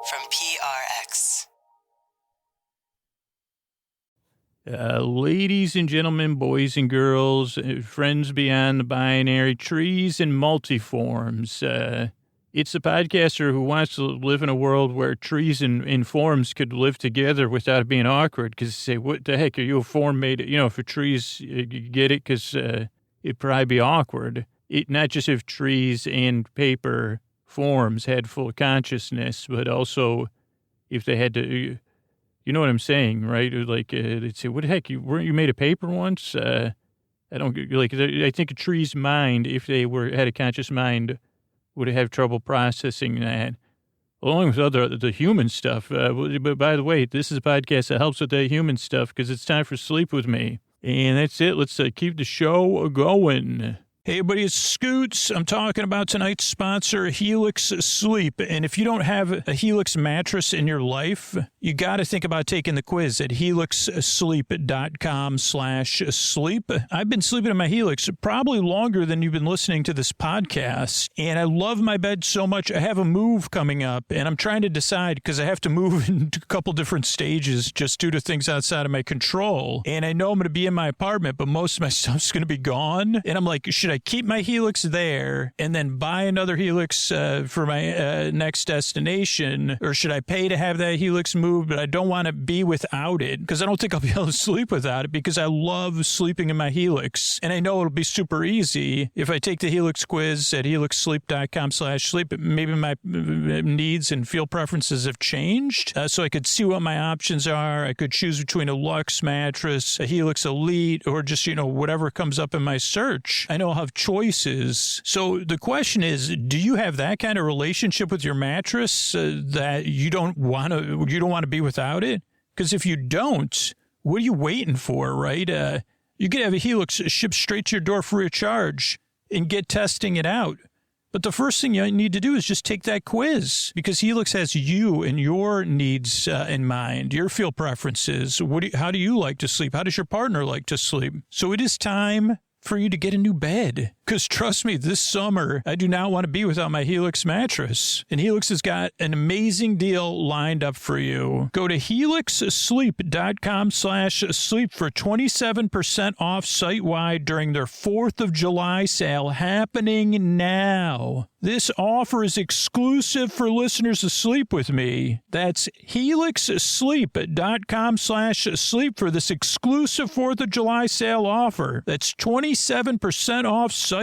from PRX. Ladies and gentlemen, boys and girls, friends beyond the binary, trees and multiforms. It's a podcaster who wants to live in a world where trees and forms could live together without it being awkward. Because say, what the heck, are you a form made? You know, for trees, you get it? Because it'd probably be awkward. Not just if trees and paper forms had full consciousness, but also if they had to... You know what I'm saying, right? Like, they'd say, what the heck, weren't you made of paper once? I think a tree's mind, if they had a conscious mind, would have trouble processing that, along with the human stuff. But by the way, this is a podcast that helps with the human stuff because it's time for Sleep With Me. And that's it. Let's keep the show going. Hey, everybody, it's Scoots. I'm talking about tonight's sponsor, Helix Sleep. And if you don't have a Helix mattress in your life, you got to think about taking the quiz at helixsleep.com/sleep. I've been sleeping in my Helix probably longer than you've been listening to this podcast. And I love my bed so much. I have a move coming up, and I'm trying to decide because I have to move in a couple different stages just due to things outside of my control. And I know I'm going to be in my apartment, but most of my stuff's going to be gone. And I'm like, should I keep my Helix there and then buy another Helix for my next destination? Or should I pay to have that Helix moved, but I don't want to be without it because I don't think I'll be able to sleep without it because I love sleeping in my Helix. And I know it'll be super easy if I take the Helix quiz at helixsleep.com/sleep. Maybe my needs and feel preferences have changed. So I could see what my options are. I could choose between a Luxe mattress, a Helix Elite, or just, whatever comes up in my search. I know I'll have choices. So the question is, do you have that kind of relationship with your mattress that you don't want to be without it? Because if you don't, what are you waiting for, right? You could have a Helix shipped straight to your door free of charge and get testing it out. But the first thing you need to do is just take that quiz because Helix has you and your needs in mind, your feel preferences. How do you like to sleep? How does your partner like to sleep? So it is time for you to get a new bed. Because trust me, this summer, I do not want to be without my Helix mattress. And Helix has got an amazing deal lined up for you. Go to helixsleep.com/sleep for 27% off site-wide during their 4th of July sale happening now. This offer is exclusive for listeners to Sleep With Me. That's helixsleep.com/sleep for this exclusive 4th of July sale offer. That's 27% off site-wide.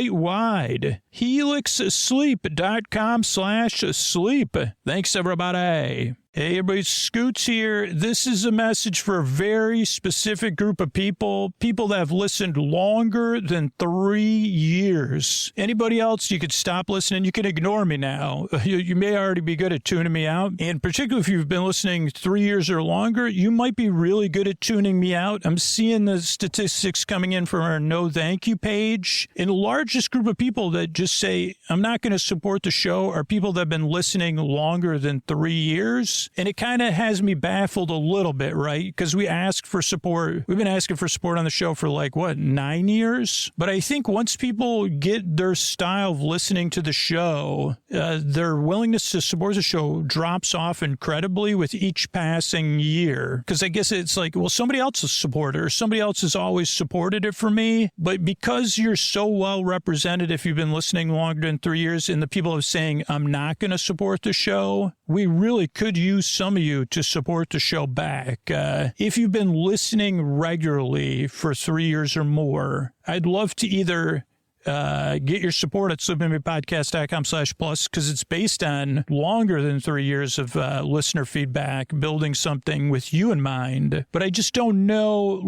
helixsleep.com/sleep. Thanks, everybody. Hey, everybody, Scoots here. This is a message for a very specific group of people that have listened longer than 3 years. Anybody else, you could stop listening. You can ignore me now. You may already be good at tuning me out. And particularly if you've been listening 3 years or longer, you might be really good at tuning me out. I'm seeing the statistics coming in from our No Thank You page. And the largest group of people that just say, I'm not going to support the show are people that have been listening longer than 3 years. And it kind of has me baffled a little bit, right? Because we ask for support. We've been asking for support on the show for 9 years? But I think once people get their style of listening to the show, their willingness to support the show drops off incredibly with each passing year. Because I guess it's like, well, somebody else has supported it, or somebody else has always supported it for me. But because you're so well represented, if you've been listening longer than 3 years, and the people are saying, I'm not going to support the show, we really could use some of you to support the show back. If you've been listening regularly for 3 years or more, I'd love to either get your support at sleepinmepodcast.com/plus because it's based on longer than 3 years of listener feedback, building something with you in mind. But I just don't know,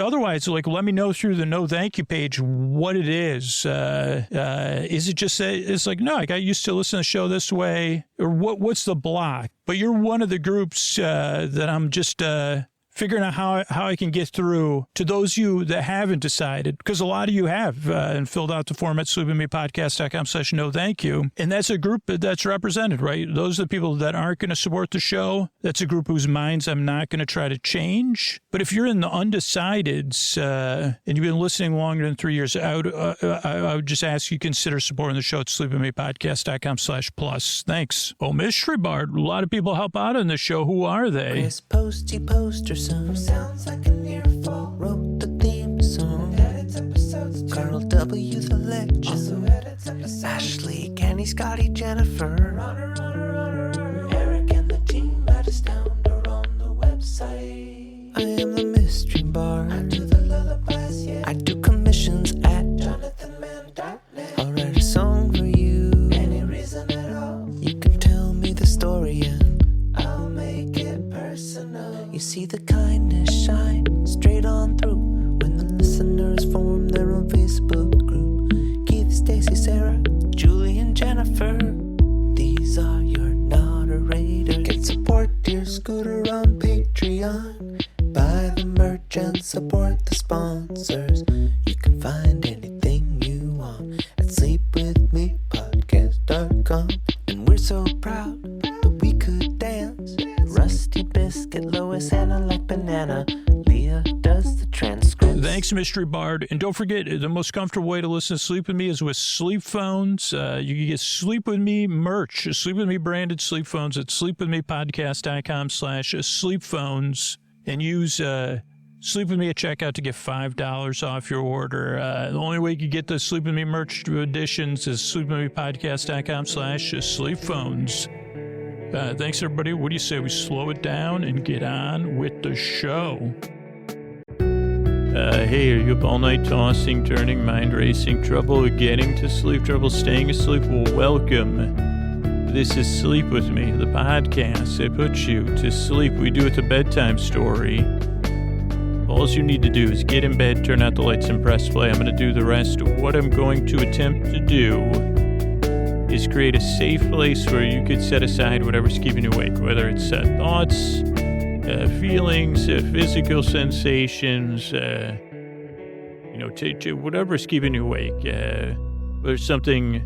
otherwise, let me know through the No Thank You page what it is. Is it just it's like, no, I got used to listening to the show this way, or what's the block? But you're one of the groups that I'm just figuring out how I can get through to those of you that haven't decided, because a lot of you have and filled out the form at sleepinmepodcast.com/no thank you. And that's a group that's represented, right? Those are the people that aren't going to support the show. That's a group whose minds I'm not going to try to change. But if you're in the undecideds and you've been listening longer than 3 years, I would just ask you consider supporting the show at sleepinmepodcast.com/plus. Thanks. Oh, Mystery Bard. A lot of people help out on this show. Who are they? Chris Posty Poster Son sounds like an earful. Wrote the theme song. Edits episodes too. Carl W. the Legend. Also edits episodes. Ashley, Kenny, Scotty, Jennifer. Runner. Eric and the team at Astound are on the website. I am the Mystery Bard. I do the lullabies, yeah. I do commissions at jonathanmann.net. I'll write a song for you. Any reason at all. You can tell me the story and I'll make it personal. You see the kindness shine straight on through when the listeners form their own Facebook group. Keith, Stacy, Sarah, Julie, and Jennifer. These are your moderators. Get support dear Scooter on Patreon. Buy the merch and support the sponsors. You can find anything you want at sleepwithmepodcast.com. And we're so proud that we could dance. Rusty Biscuit, Lois, Anna like banana. Leah does the transcripts. Thanks, Mystery Bard. And don't forget, the most comfortable way to listen to Sleep With Me is with sleep phones. You can get Sleep With Me merch, Sleep With Me branded sleep phones at sleepwithmepodcast.com/sleep phones. And use Sleep With Me at checkout to get $5 off your order. The only way you can get the Sleep With Me merch editions is sleepwithmepodcast.com/sleep phones. Thanks, everybody. What do you say we slow it down and get on with the show? Hey, are you up all night tossing, turning, mind racing, trouble getting to sleep, trouble staying asleep? Well, welcome. This is Sleep With Me, the podcast that puts you to sleep. We do it a bedtime story. All you need to do is get in bed, turn out the lights, and press play. I'm going to do the rest. What I'm going to attempt to do is create a safe place where you could set aside whatever's keeping you awake, whether it's thoughts, feelings, physical sensations, whatever's keeping you awake. There's something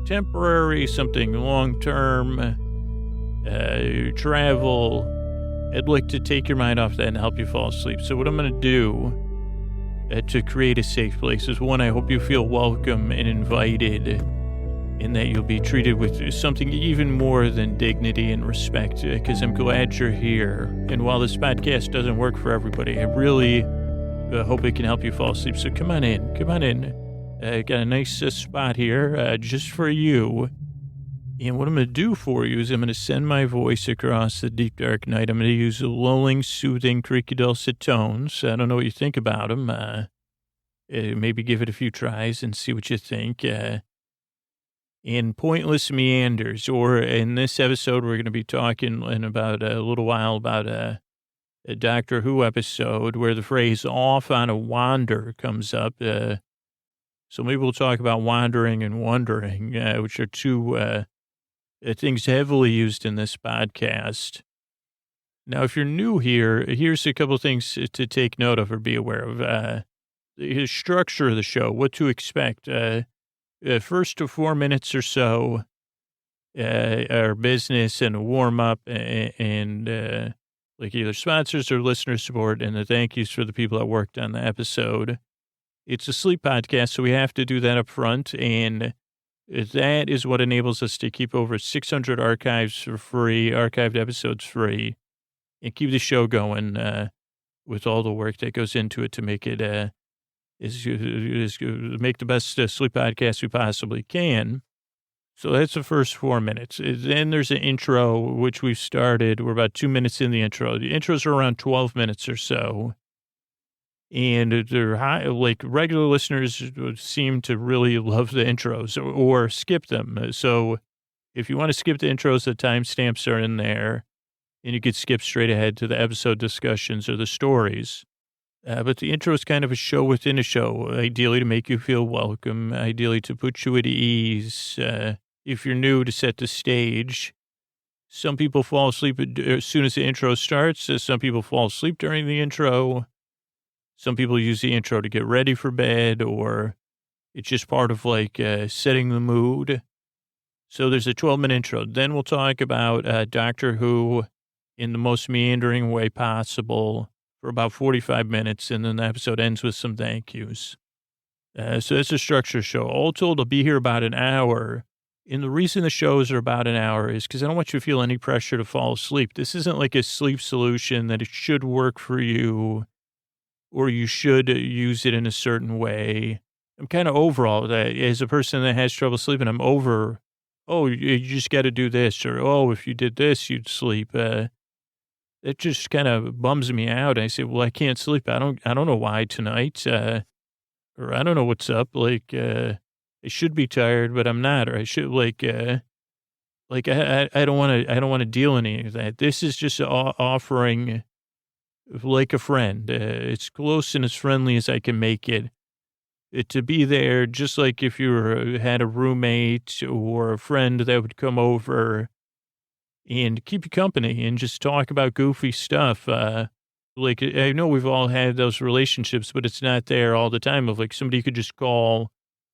temporary, something long-term, travel. I'd like to take your mind off that and help you fall asleep. So what I'm going to do to create a safe place is, one, I hope you feel welcome and invited, and that you'll be treated with something even more than dignity and respect, because I'm glad you're here. And while this podcast doesn't work for everybody, I really hope it can help you fall asleep. So come on in. Got a nice spot here just for you. And what I'm going to do for you is I'm going to send my voice across the deep, dark night. I'm going to use lulling, soothing, creaky, dulcet tones. I don't know what you think about them. Maybe give it a few tries and see what you think. In pointless meanders, or in this episode, we're going to be talking in about a little while about a Doctor Who episode where the phrase "off on a wander" comes up. So maybe we'll talk about wandering and wondering, which are two things heavily used in this podcast. Now, if you're new here, here's a couple things to take note of or be aware of. The structure of the show, what to expect. First to 4 minutes or so are business and a warm-up and like either sponsors or listener support, and the thank yous for the people that worked on the episode. It's a sleep podcast, so we have to do that up front, and that is what enables us to keep over 600 archives for free, archived episodes free, and keep the show going with all the work that goes into it to make it make the best sleep podcast we possibly can. So that's the first 4 minutes. Then there's an intro, which we've started. We're about 2 minutes in the intro. The intros are around 12 minutes or so. And they're like regular listeners seem to really love the intros or skip them. So if you want to skip the intros, the timestamps are in there, and you could skip straight ahead to the episode discussions or the stories. But the intro is kind of a show within a show, ideally to make you feel welcome, ideally to put you at ease. If you're new, to set the stage. Some people fall asleep as soon as the intro starts. Some people fall asleep during the intro. Some people use the intro to get ready for bed, or it's just part of like setting the mood. So there's a 12-minute intro. Then we'll talk about Doctor Who in the most meandering way possible for about 45 minutes, and then the episode ends with some thank yous. So that's a structure show. All told, I'll be here about an hour. And the reason the shows are about an hour is because I don't want you to feel any pressure to fall asleep. This isn't like a sleep solution that it should work for you or you should use it in a certain way. I'm kind of over all that. As a person that has trouble sleeping, I'm over, oh, you just got to do this, or, oh, if you did this, you'd sleep. It just kind of bums me out. I say, well, I can't sleep. I don't know why tonight, or I don't know what's up. Like, I should be tired, but I'm not, or I should I don't want to deal in any of that. This is just offering like a friend. It's close and as friendly as I can make it. To be there, just like if you had a roommate or a friend that would come over and keep you company and just talk about goofy stuff. Like, I know we've all had those relationships, but it's not there all the time of like somebody you could just call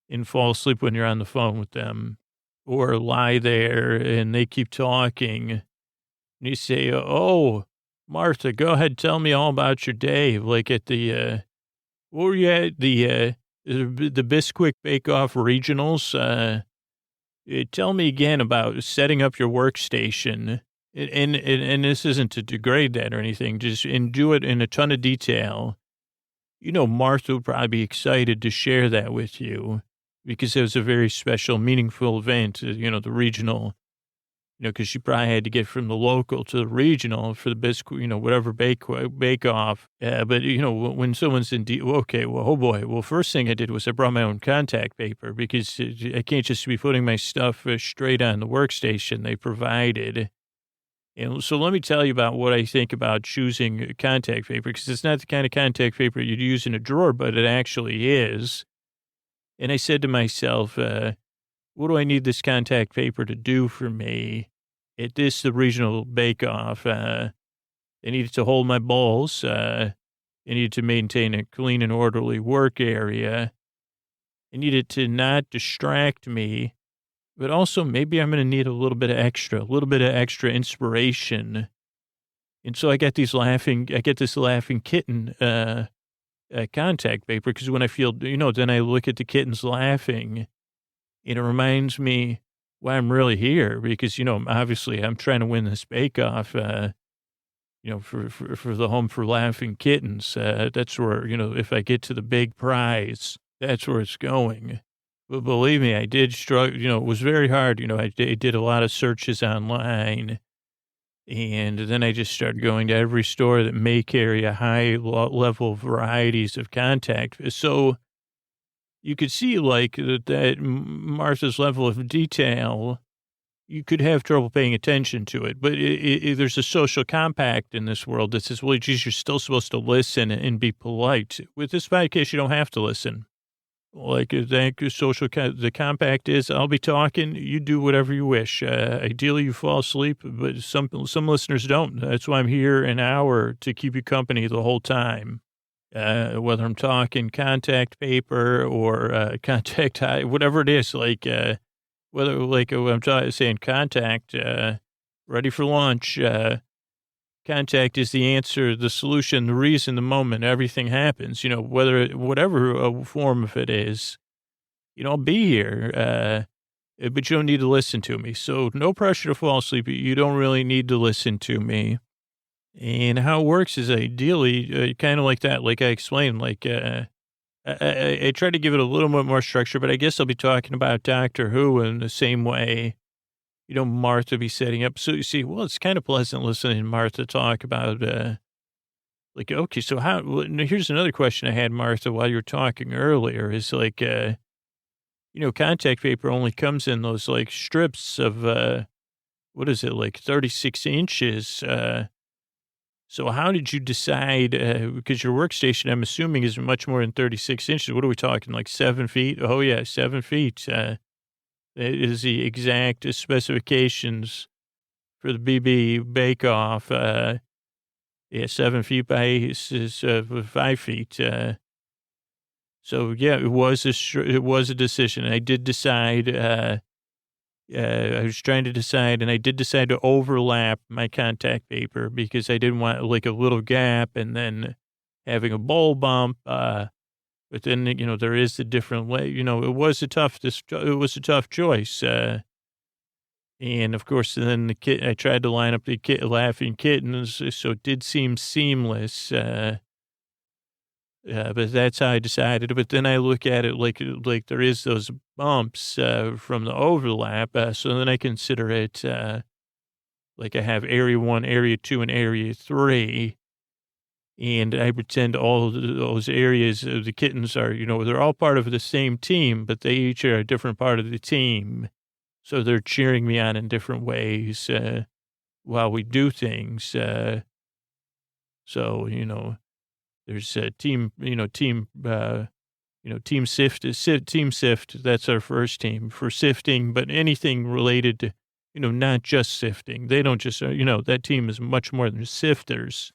and fall asleep when you're on the phone with them, or lie there and they keep talking. And you say, oh, Martha, go ahead, tell me all about your day. Like at the, what were you at? The Bisquick Bake Off Regionals. Tell me again about setting up your workstation. And this isn't to degrade that or anything, just and do it in a ton of detail. You know, Martha would probably be excited to share that with you because it was a very special, meaningful event, you know, the regional, you know, because she probably had to get from the local to the regional for the biscuit, you know, whatever bake off. But, you know, when someone's in, okay, well, oh boy. Well, first thing I did was I brought my own contact paper because I can't just be putting my stuff straight on the workstation they provided. And so let me tell you about what I think about choosing contact paper, because it's not the kind of contact paper you'd use in a drawer, but it actually is. And I said to myself, what do I need this contact paper to do for me at the regional bake-off? I needed to hold my balls. I needed to maintain a clean and orderly work area. I needed to not distract me, but also maybe I'm going to need a little bit of extra inspiration. And so I get this laughing kitten contact paper, because when I feel, you know, then I look at the kittens laughing, and it reminds me why I'm really here, because, you know, obviously I'm trying to win this bake-off, you know, for the Home for Laughing Kittens. That's where, you know, if I get to the big prize, that's where it's going. But believe me, I did struggle, you know, it was very hard. You know, I did a lot of searches online, and then I just started going to every store that may carry a high level varieties of contact. So you could see like that Martha's level of detail, you could have trouble paying attention to it. But there's a social compact in this world that says, well, geez, you're still supposed to listen and be polite. With this podcast, you don't have to listen. Like, the compact is, I'll be talking, you do whatever you wish. Ideally, you fall asleep, but some listeners don't. That's why I'm here an hour to keep you company the whole time. Whether I'm talking contact paper or contact, whatever it is, like, whether, like, I'm saying contact, ready for lunch, contact is the answer, the solution, the reason, the moment everything happens, you know, whatever form of it is, you know, I'll be here, but you don't need to listen to me. So no pressure to fall asleep. You don't really need to listen to me. And how it works is ideally kind of like that. Like I explained, like I try to give it a little bit more structure, but I guess I'll be talking about Doctor Who in the same way. You know, Martha be setting up. So you see, well, it's kind of pleasant listening to Martha talk about, like, okay, so here's another question I had, Martha, while you were talking earlier is like, you know, contact paper only comes in those like strips of, what is it, like 36 inches. So how did you decide, because your workstation, I'm assuming, is much more than 36 inches. What are we talking, like 7 feet? Oh, yeah, 7 feet. It is the exact specifications for the BB Bake Off. 7 feet by 5 feet. So yeah, it was a decision. I did decide. I was trying to decide, and I did decide to overlap my contact paper because I didn't want like a little gap and then having a bowl bump. But then there is a different way. It was a tough choice. And of course, then I tried to line up the laughing kittens, so it did seem seamless. But that's how I decided. But then I look at it like there is those bumps from the overlap. So then I consider it like I have area 1, area 2, and area 3. And I pretend all of those areas of the kittens are, they're all part of the same team, but they each are a different part of the team. So they're cheering me on in different ways while we do things. So, there's a team sift. That's our first team for sifting, but anything related to, not just sifting. They don't just, that team is much more than sifters,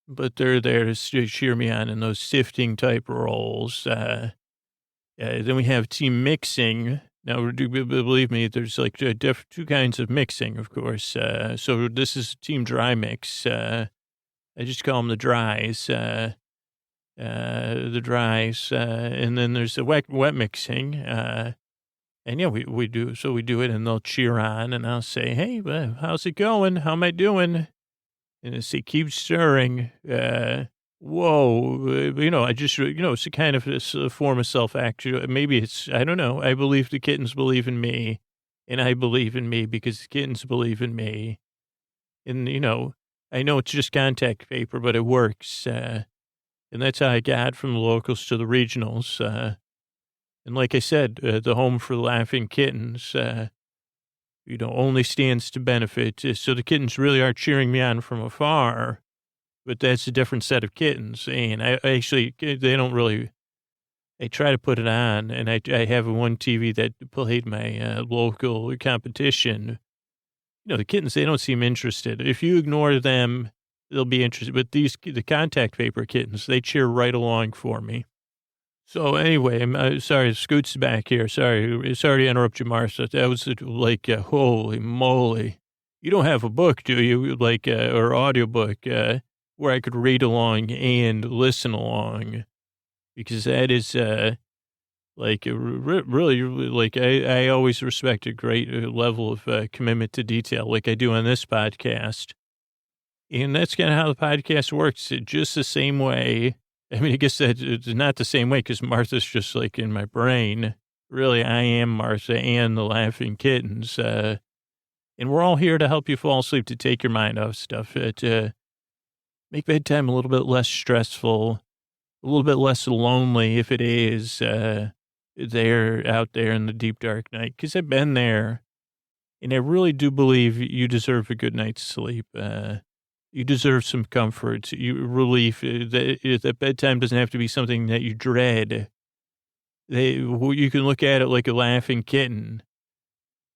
but they're there to cheer me on in those sifting type roles. Then we have team mixing. Now, believe me, there's like two kinds of mixing, of course. So this is team dry mix. I just call them the dries. And then there's the wet mixing. And yeah, we do it, and they'll cheer on, and I'll say, "Hey, how's it going? How am I doing?" And they say, "Keep stirring." Whoa, I just, it's a kind of a form of self-actual. Maybe it's, I don't know. I believe the kittens believe in me, and I believe in me because the kittens believe in me. And, I know it's just contact paper, but it works. And that's how I got from the locals to the regionals. And like I said, the home for laughing kittens, only stands to benefit. So the kittens really are cheering me on from afar. But that's a different set of kittens. And I actually, they don't really, I try to put it on. And I have one TV that played my local competition. The kittens, they don't seem interested. If you ignore them, they'll be interested. But the contact paper kittens, they cheer right along for me. So anyway, I'm sorry, Scoot's back here. Sorry to interrupt you, Martha. That was like, holy moly. You don't have a book, do you? Like, or audiobook, where I could read along and listen along, because that is really, like, I always respect a great level of commitment to detail, like I do on this podcast. And that's kind of how the podcast works, just the same way. I mean, I guess that it's not the same way because Martha's just like in my brain. Really, I am Martha and the laughing kittens. And we're all here to help you fall asleep, to take your mind off stuff, to make bedtime a little bit less stressful, a little bit less lonely if it is out there in the deep, dark night. Because I've been there, and I really do believe you deserve a good night's sleep. You deserve some comfort, relief. That bedtime doesn't have to be something that you dread. You can look at it like a laughing kitten.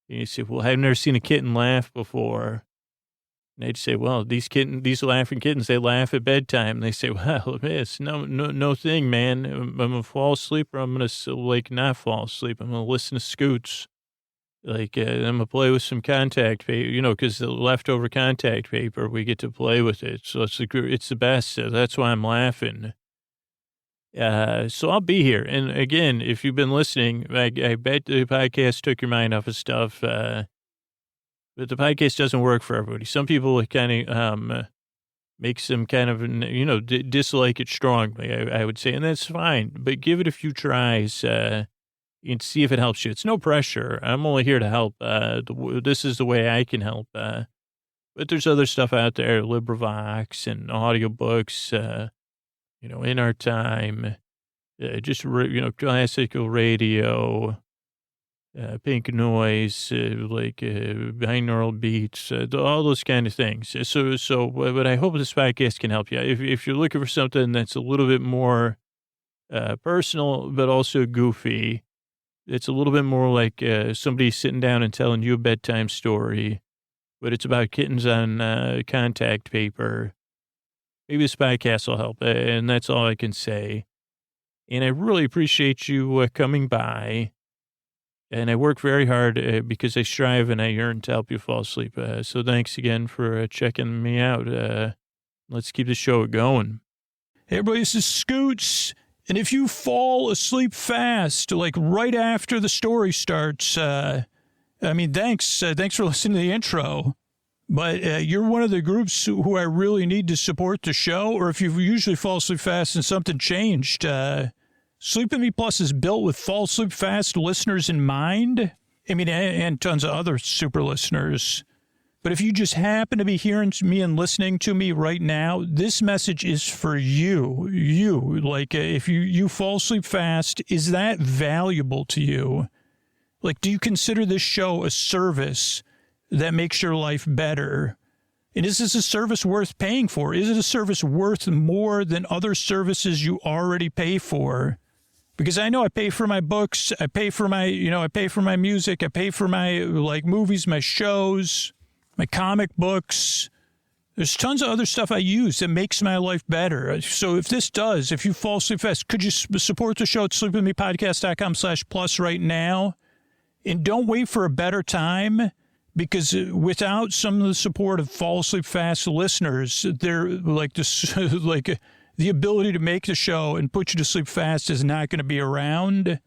And you say, well, I've never seen a kitten laugh before. And I'd say, well, these laughing kittens, they laugh at bedtime. And they say, well, it's no thing, man. I'm going to fall asleep, or I'm going to not fall asleep. I'm going to listen to Scoots. I'm going to play with some contact paper, because the leftover contact paper, we get to play with it. So it's the best. That's why I'm laughing. So I'll be here. And again, if you've been listening, I bet the podcast took your mind off of stuff. But the podcast doesn't work for everybody. Some people kind of make them kind of, dislike it strongly, I would say. And that's fine. But give it a few tries. And see if it helps you. It's no pressure. I'm only here to help. This is the way I can help. But there's other stuff out there, LibriVox and audiobooks, in our time, just, classical radio, pink noise, binaural beats, all those kind of things. But I hope this podcast can help you. If you're looking for something that's a little bit more personal, but also goofy, it's a little bit more like somebody sitting down and telling you a bedtime story but it's about kittens on contact paper. Maybe this podcast will help, and that's all I can say. And I really appreciate you coming by. And I work very hard because I strive and I yearn to help you fall asleep. So thanks again for checking me out. Let's keep the show going. Hey, everybody, this is Scoots. And if you fall asleep fast, like right after the story starts, thanks. Thanks for listening to the intro. But you're one of the groups who I really need to support the show. Or if you usually fall asleep fast and something changed, Sleepin' Me Plus is built with fall asleep fast listeners in mind. And tons of other super listeners. But if you just happen to be hearing me and listening to me right now, this message is for you. If you fall asleep fast, is that valuable to you? Like, do you consider this show a service that makes your life better? And is this a service worth paying for? Is it a service worth more than other services you already pay for? Because I know I pay for my books, I pay for my music, I pay for my movies, my shows, my comic books. There's tons of other stuff I use that makes my life better. So if you fall asleep fast, could you support the show at sleepinmepodcast.com/plus right now? And don't wait for a better time, because without some of the support of fall asleep fast listeners, they're the ability to make the show and put you to sleep fast is not going to be around.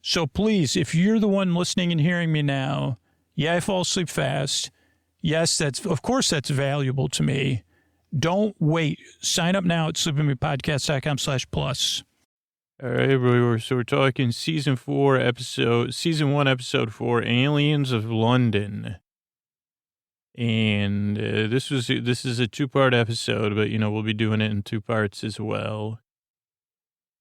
So please, if you're the one listening and hearing me now, I fall asleep fast. Yes, that's valuable to me. Don't wait. Sign up now at sleepinmepodcast.com/plus. All right, everybody. So we're talking season 1, episode 4, Aliens of London. And this is a 2-part episode, but we'll be doing it in 2 parts as well.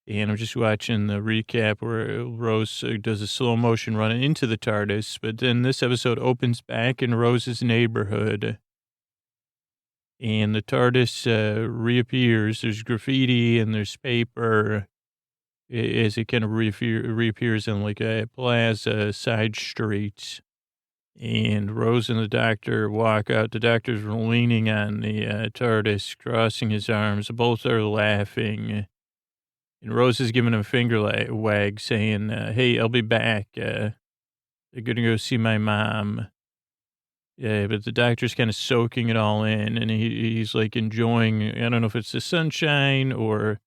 And I'm just watching the recap where Rose does a slow motion run into the TARDIS, but then this episode opens back in Rose's neighborhood, and the TARDIS reappears. There's graffiti and there's paper as it kind of reappears in a plaza side street. And Rose and the doctor walk out. The doctor's leaning on the TARDIS, crossing his arms. Both are laughing. And Rose is giving him a finger wag, saying, hey, I'll be back. They're going to go see my mom. Yeah, but the doctor's kind of soaking it all in, and he's enjoying, I don't know if it's the sunshine or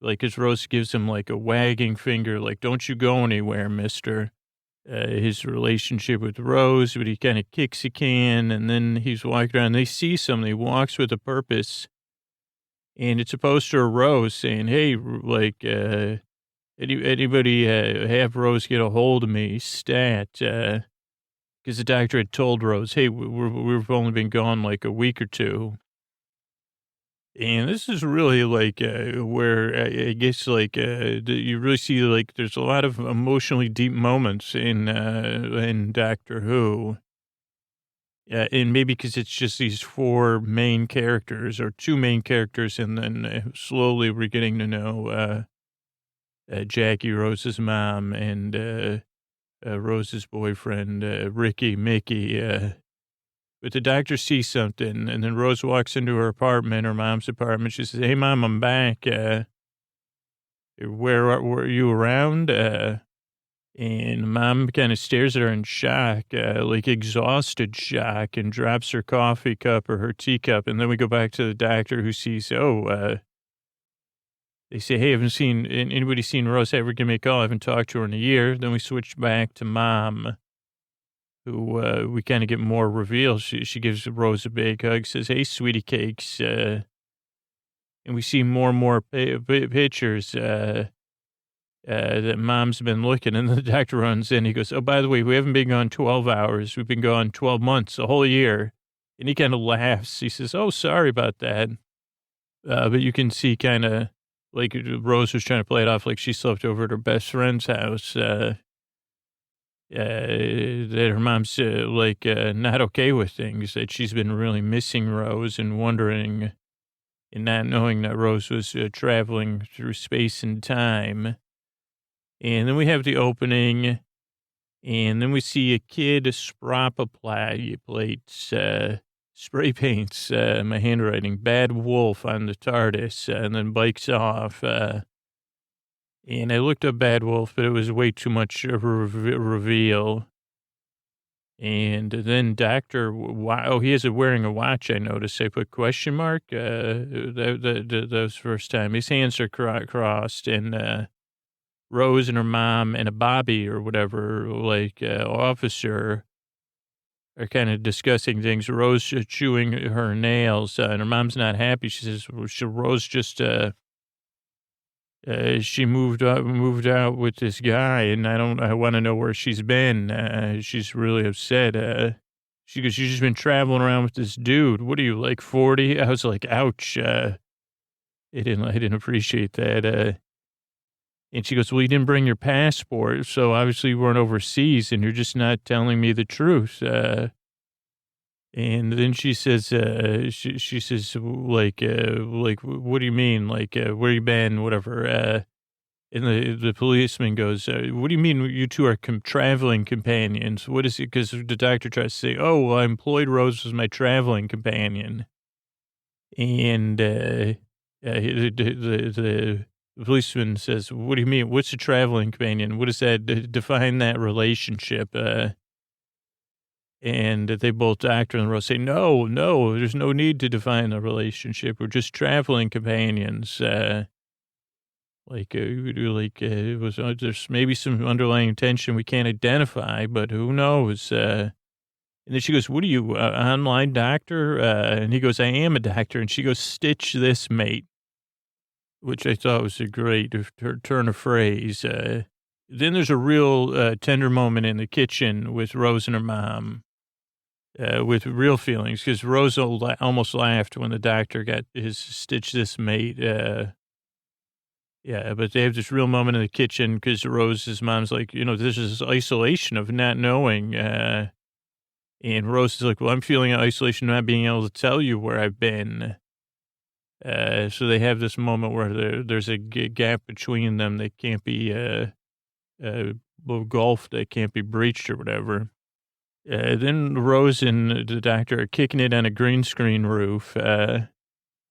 as Rose gives him a wagging finger, don't you go anywhere, mister. His relationship with Rose, but he kind of kicks a can, and then he's walking around. They see something. He walks with a purpose. And it's a poster of Rose saying, hey, anybody have Rose get a hold of me, stat. Because the doctor had told Rose, hey, we've only been gone a week or 2. And this is really where I guess you really see there's a lot of emotionally deep moments in Doctor Who. And maybe because it's just these 4 main characters or 2 main characters, and then slowly we're getting to know Jackie, Rose's mom, and Rose's boyfriend, Mickey. But the doctor sees something, and then Rose walks into her apartment, her mom's apartment. She says, hey, Mom, I'm back. Were you around? And Mom kind of stares at her in shock, exhausted shock, and drops her coffee cup or her teacup. And then we go back to the doctor, who sees, they say, hey, anybody seen Rose? Ever give me a call? I haven't talked to her in a year. Then we switch back to Mom, who we kind of get more reveals. She gives Rose a big hug, says, hey, sweetie cakes. And we see more and more pictures that Mom's been looking. And the doctor runs in. He goes, oh, by the way, we haven't been gone 12 hours. We've been gone 12 months, a whole year. And he kind of laughs. He says, oh, sorry about that. But you can see kind of Rose was trying to play it off like she slept over at her best friend's house. That her mom's not okay with things, that she's been really missing Rose and wondering and not knowing that Rose was traveling through space and time. And then we have the opening, And then we see a kid, plates, spray paints, my handwriting, Bad Wolf on the TARDIS, and then bikes off. And I looked up Bad Wolf, but it was way too much of a reveal. And then he is wearing a watch, I noticed. I put question mark. That was the first time. His hands are crossed, and Rose and her mom and a Bobby or whatever, officer, are kind of discussing things. Rose chewing her nails, and her mom's not happy. She says, Rose just, she moved out with this guy, and I want to know where she's been. She's really upset. She goes, she's just been traveling around with this dude. What are you, like 40? I was like, ouch. I didn't appreciate that. And she goes, well, you didn't bring your passport, so obviously you weren't overseas, and you're just not telling me the truth. And then she says, she says, what do you mean? Where you been, whatever. And the policeman goes, what do you mean you two are traveling companions? What is it? Because the doctor tries to say, oh, well, I employed Rose as my traveling companion. And the policeman says, what do you mean? What's a traveling companion? What does that define that relationship? And they both, Doctor and Rose, say, no, there's no need to define the relationship. We're just traveling companions. It was, there's maybe some underlying tension we can't identify, but who knows? And then she goes, what are you, online doctor? And he goes, I am a doctor. And she goes, stitch this, mate, which I thought was a great turn of phrase. Then there's a real tender moment in the kitchen with Rose and her mom. With real feelings, because Rose almost laughed when the doctor got his stitch this mate. But they have this real moment in the kitchen because Rose's mom's like, this is isolation of not knowing. And Rose is like, well, I'm feeling isolation, not being able to tell you where I've been. So they have this moment where there's a gap between them that can't be gulfed, that can't be breached or whatever. Then Rose and the doctor are kicking it on a green screen roof, and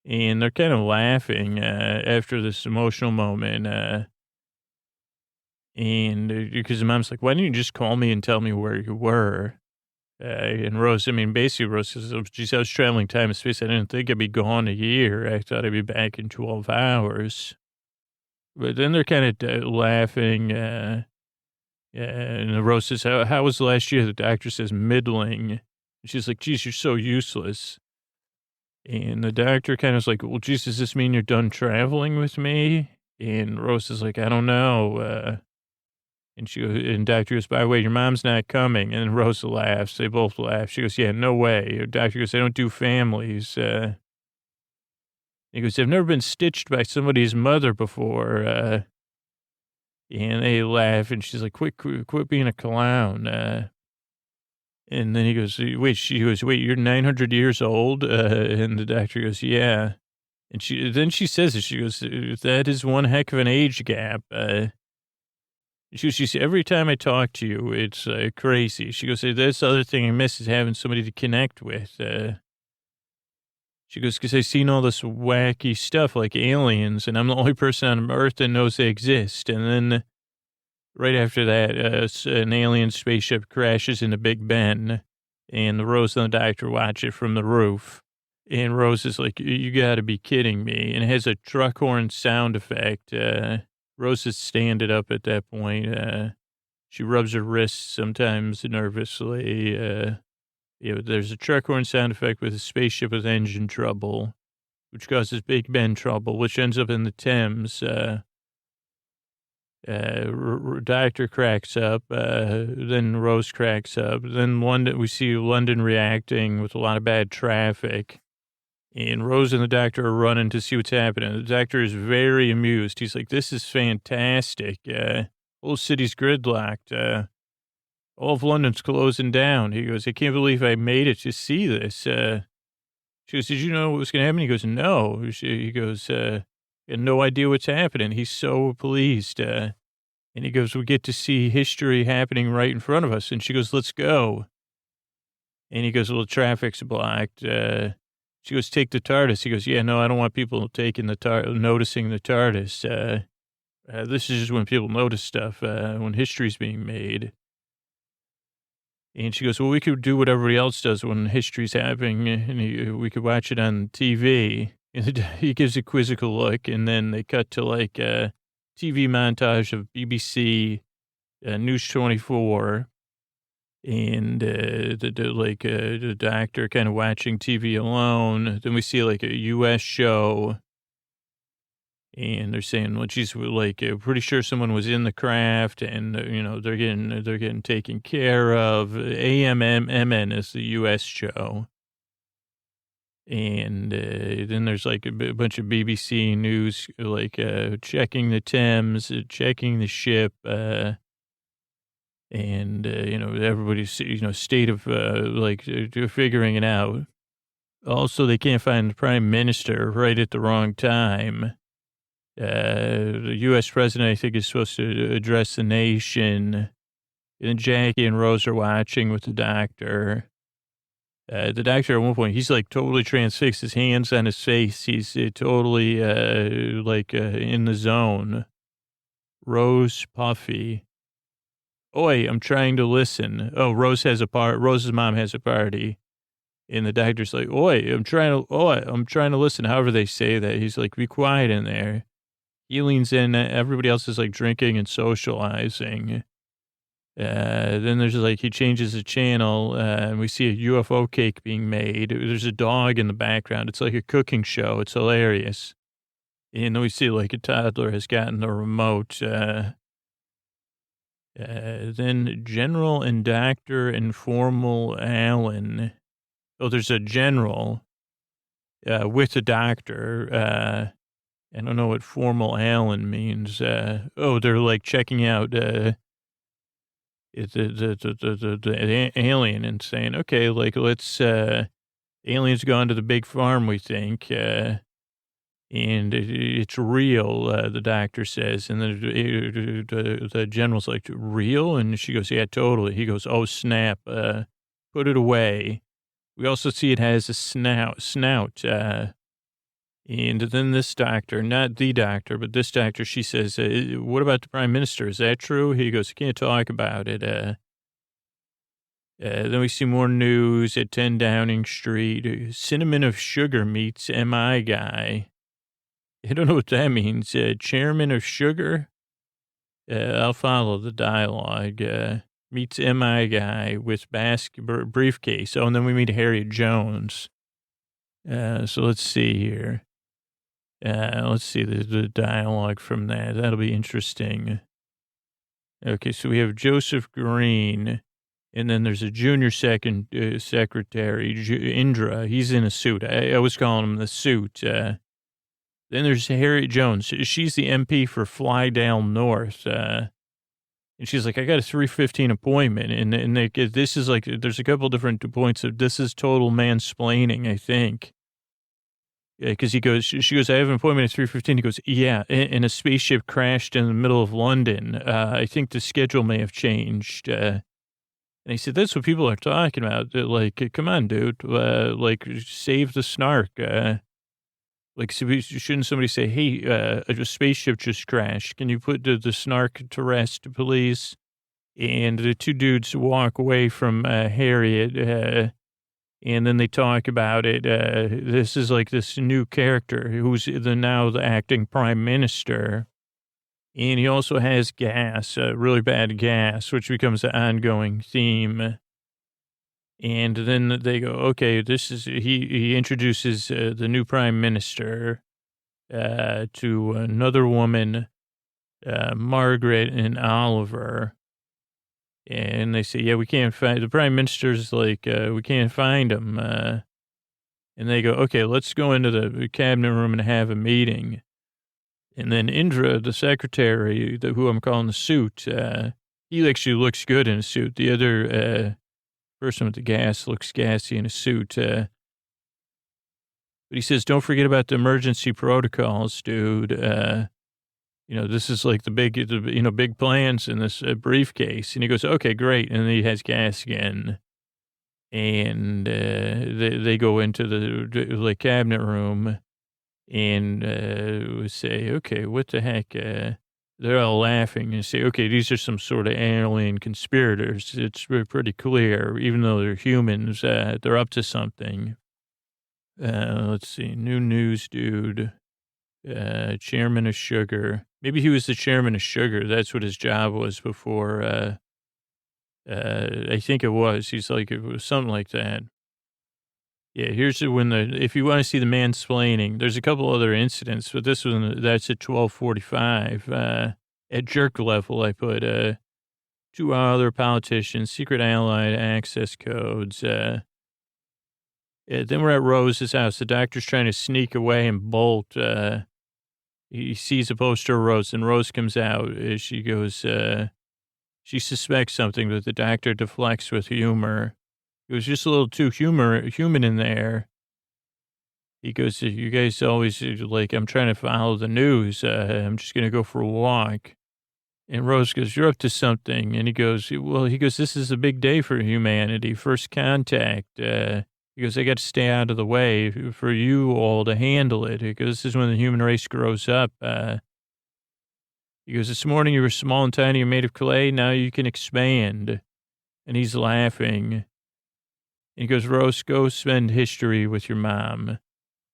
they're kind of laughing after this emotional moment. And because the mom's like, why didn't you just call me and tell me where you were? And Rose, basically Rose says, oh, geez, I was traveling time and space. I didn't think I'd be gone a year. I thought I'd be back in 12 hours. But then they're kind of laughing. And Rose says, how was the last year? The doctor says, middling. And she's like, geez, you're so useless. And the doctor kind of is like, well, geez, does this mean you're done traveling with me? And Rose is like, I don't know. And doctor goes, by the way, your mom's not coming. And Rose laughs. They both laugh. She goes, yeah, no way. Doctor goes, I don't do families. He goes, I've never been stitched by somebody's mother before. And they laugh, and she's like, quit being a clown. And then he goes, wait, you're 900 years old? And the doctor goes, yeah. And she says it, she goes, that is one heck of an age gap. She says, every time I talk to you, it's crazy. She goes, that's the other thing I miss is having somebody to connect with. She goes, because I've seen all this wacky stuff like aliens, and I'm the only person on Earth that knows they exist. And then right after that, an alien spaceship crashes into Big Ben, and the Rose and the doctor watch it from the roof. And Rose is like, you got to be kidding me. And it has a truck horn sound effect. Rose is standing up at that point. She rubs her wrists sometimes nervously. There's a truck horn sound effect with a spaceship with engine trouble, which causes Big Ben trouble, which ends up in the Thames. Doctor cracks up, then Rose cracks up. Then we see London reacting with a lot of bad traffic. And Rose and the doctor are running to see what's happening. The doctor is very amused. He's like, this is fantastic. Whole city's gridlocked. All of London's closing down. He goes, I can't believe I made it to see this. She goes, did you know what was going to happen? He goes, no. He goes, I had no idea what's happening. He's so pleased. And And he goes, we get to see history happening right in front of us. And she goes, let's go. And he goes, well, the traffic's blocked. She goes, take the TARDIS. He goes, yeah, no, I don't want people taking noticing the TARDIS. This is just when people notice stuff, when history's being made. And she goes, well, we could do what everybody else does when history's happening, and we could watch it on TV. And he gives a quizzical look, and then they cut to like a TV montage of BBC News 24, and the doctor kind of watching TV alone. Then we see like a U.S. show. And they're saying, well, geez, we're like, pretty sure someone was in the craft, and they're getting taken care of. AMMN is the U.S. show, and then there's like a bunch of BBC news, like checking the Thames, checking the ship, and everybody's state of figuring it out. Also, they can't find the prime minister right at the wrong time. The U.S. president, I think, is supposed to address the nation. And Jackie and Rose are watching with the doctor. The doctor, at one point, he's like totally transfixed, his hands on his face. He's totally in the zone. Rose, Puffy. Oi, I'm trying to listen. Oh, Rose's mom has a party. And the doctor's like, oi, I'm trying to listen. However they say that. He's like, be quiet in there. He leans in. Everybody else is like drinking and socializing. Then there's like, he changes the channel and we see a UFO cake being made. There's a dog in the background. It's like a cooking show. It's hilarious. And then we see like a toddler has gotten the remote. Then General and Dr. Informal Allen. Oh, there's a general with a doctor. I don't know what formal Allen means. They're like checking out the alien and saying, okay, like let's alien's gone to the big farm, we think, and it's real. The doctor says, and then the general's like, real, and she goes, yeah, totally. He goes, oh snap, put it away. We also see it has a snout. And then this doctor, not the doctor, but this doctor, she says, what about the prime minister? Is that true? He goes, I can't talk about it. Then we see more news at 10 Downing Street. Cinnamon of Sugar meets MI guy. I don't know what that means. Chairman of Sugar? I'll follow the dialogue. Meets MI guy with briefcase. Oh, and then we meet Harriet Jones. So let's see here. Let's see the dialogue from that. That'll be interesting. Okay, so we have Joseph Green, and then there's a junior secretary, Indra. He's in a suit. I always call him the suit. Then there's Harriet Jones. She's the MP for Flydale North. And she's like, I got a 3:15 appointment. And this is like, there's a couple different points of this is total mansplaining, I think. Because she goes, I have an appointment at 3:15. He goes, yeah, and a spaceship crashed in the middle of London. I think the schedule may have changed. And he said, that's what people are talking about. They're like, come on, dude, like save the snark. Like, shouldn't somebody say, hey, a spaceship just crashed. Can you put the snark to rest, please? And the two dudes walk away from Harriet, and then they talk about it. This is like this new character who's now the acting prime minister. And he also has gas, really bad gas, which becomes an ongoing theme. And then they go, okay, he introduces the new prime minister to another woman, Margaret and Oliver. And they say, yeah, we can't find, the prime minister's like, we can't find him. And they go, okay, let's go into the cabinet room and have a meeting. And then Indra, the secretary, who I'm calling the suit, he actually looks good in a suit. The other person with the gas looks gassy in a suit. But he says, don't forget about the emergency protocols, dude. this is like big plans in this briefcase. And he goes, okay, great. And then he has gas again. And they go into the cabinet room and we say, okay, what the heck? They're all laughing and say, okay, these are some sort of alien conspirators. It's pretty clear, even though they're humans, they're up to something. Let's see, new news dude, chairman of Sugar. Maybe he was the chairman of Sugar. That's what his job was before. I think it was. He's like, it was something like that. Yeah, here's if you want to see the mansplaining, there's a couple other incidents, but this one, that's at 12:45. At jerk level, I put, 2 other politicians, secret allied access codes. Then we're at Rose's house. The doctor's trying to sneak away and bolt. He sees a poster of Rose, and Rose comes out. She goes, she suspects something, but the doctor deflects with humor. It was just a little too human in there. He goes, you guys always like, I'm trying to follow the news. I'm just going to go for a walk. And Rose goes, you're up to something. And he goes, this is a big day for humanity. First contact. He goes, I got to stay out of the way for you all to handle it. He goes, this is when the human race grows up. He goes, this morning you were small and tiny and made of clay. Now you can expand. And he's laughing. And he goes, Rose, go spend history with your mom.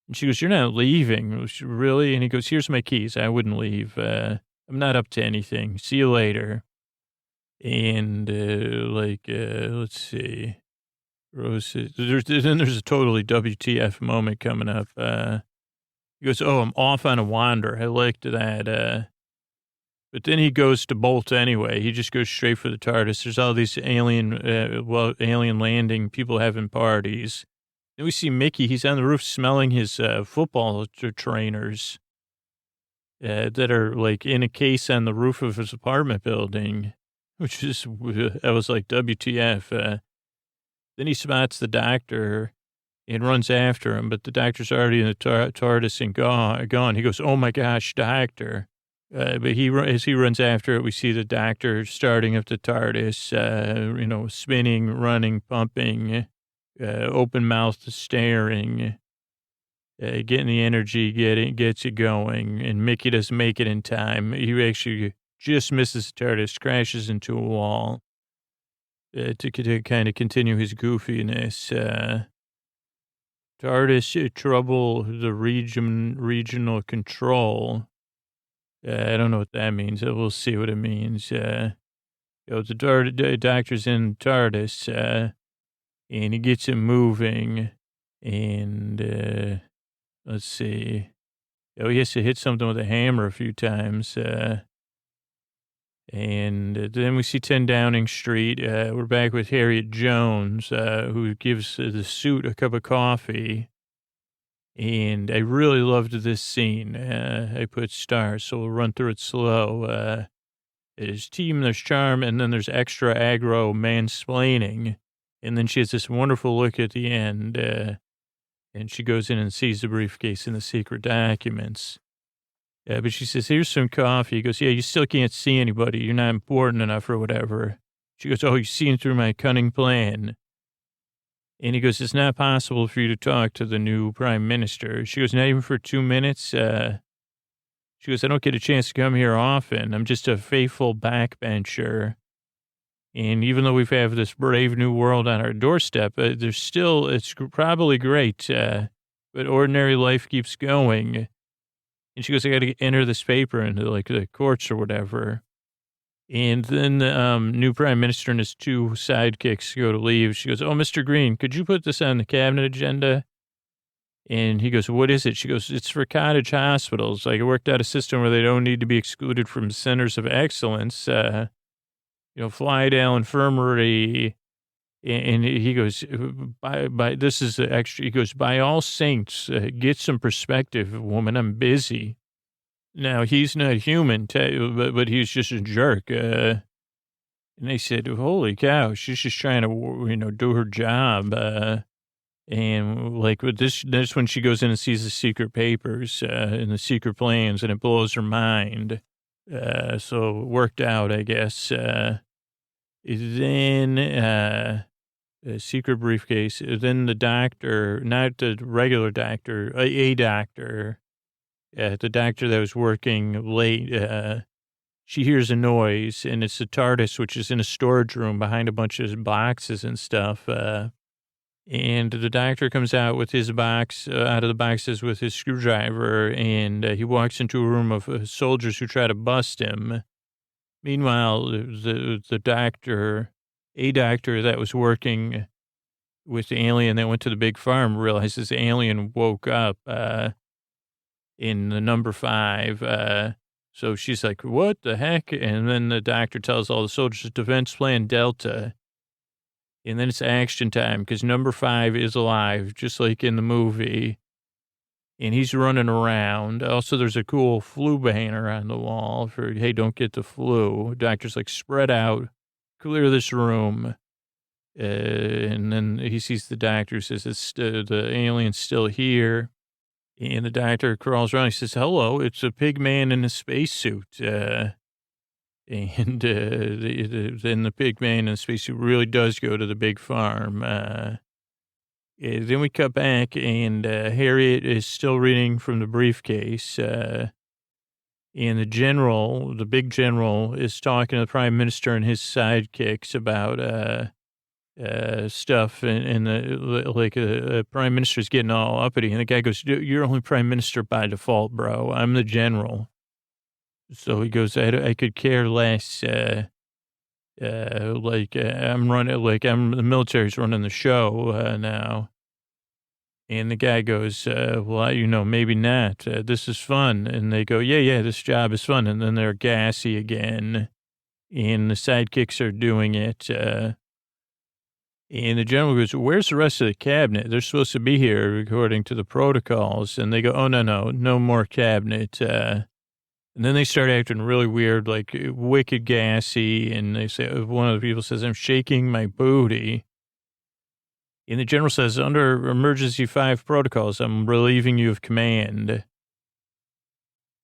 And she goes, you're not leaving. Really? And he goes, here's my keys. I wouldn't leave. I'm not up to anything. See you later. And let's see. Rose, then there's a totally WTF moment coming up. He goes, oh, I'm off on a wander. I liked that. But then he goes to bolt anyway. He just goes straight for the TARDIS. There's all these alien landing, people having parties. Then we see Mickey. He's on the roof smelling his football trainers that are like in a case on the roof of his apartment building, which is, I was like, WTF. Then he spots the doctor and runs after him, but the doctor's already in the TARDIS and gone. He goes, oh my gosh, doctor. But as he runs after it, we see the doctor starting up the TARDIS, spinning, running, pumping, open-mouthed staring, getting the energy, gets it going, and Mickey doesn't make it in time. He actually just misses the TARDIS, crashes into a wall to kind of continue his goofiness. TARDIS trouble the regional control. I don't know what that means. We'll see what it means. The doctor's in TARDIS, and he gets it moving, and let's see. Oh, he has to hit something with a hammer a few times. And then we see 10 Downing Street. We're back with Harriet Jones, who gives the suit a cup of coffee. And I really loved this scene. I put stars, so we'll run through it slow. There's team, there's charm, and then there's extra aggro mansplaining. And then she has this wonderful look at the end, and she goes in and sees the briefcase and the secret documents. But she says, here's some coffee. He goes, yeah, you still can't see anybody. You're not important enough or whatever. She goes, oh, you've seen through my cunning plan. And he goes, it's not possible for you to talk to the new prime minister. She goes, not even for 2 minutes. She goes, I don't get a chance to come here often. I'm just a faithful backbencher. And even though we have this brave new world on our doorstep, it's probably great. But ordinary life keeps going. And she goes, I got to enter this paper into like the courts or whatever. And then the new prime minister and his 2 sidekicks go to leave. She goes, oh, Mr. Green, could you put this on the cabinet agenda? And he goes, what is it? She goes, it's for cottage hospitals. Like, I worked out a system where they don't need to be excluded from centers of excellence. Flydale Infirmary. And he goes, this is the extra. He goes, by all saints, get some perspective, woman. I'm busy. Now, he's not human, but he's just a jerk. And they said, holy cow, she's just trying to, do her job. And like with this when she goes in and sees the secret papers and the secret plans, and it blows her mind. So it worked out, I guess. Then, a secret briefcase. Then the doctor, not the regular doctor, a doctor, the doctor that was working late, she hears a noise, and it's the TARDIS, which is in a storage room behind a bunch of boxes and stuff. And the doctor comes out with his box, out of the boxes with his screwdriver, and he walks into a room of soldiers who try to bust him. Meanwhile, the doctor, a doctor that was working with the alien that went to the big farm, realizes the alien woke up in the number 5. So she's like, what the heck? And then the doctor tells all the soldiers, Defense Plan Delta. And then it's action time because number 5 is alive, just like in the movie. And he's running around. Also, there's a cool flu banner on the wall for, hey, don't get the flu. Doctor's like, spread out, clear this room. And then he sees the doctor, says, the alien's still here. And the doctor crawls around. He says, hello, it's a pig man in a spacesuit. And then the pig man in the spacesuit really does go to the big farm. Then we cut back, and Harriet is still reading from the briefcase. And the general, the big general, is talking to the prime minister and his sidekicks about stuff. And the prime minister's getting all uppity. And the guy goes, you're only prime minister by default, bro. I'm the general. So he goes, I could care less. I'm running, the military's running the show now. And the guy goes, well, maybe not. This is fun. And they go, yeah, this job is fun. And then they're gassy again. And the sidekicks are doing it. And the general goes, where's the rest of the cabinet? They're supposed to be here according to the protocols. And they go, oh, no more cabinet. And then they start acting really weird, like wicked gassy. And they say, one of the people says, I'm shaking my booty. And the general says, under emergency 5 protocols, I'm relieving you of command.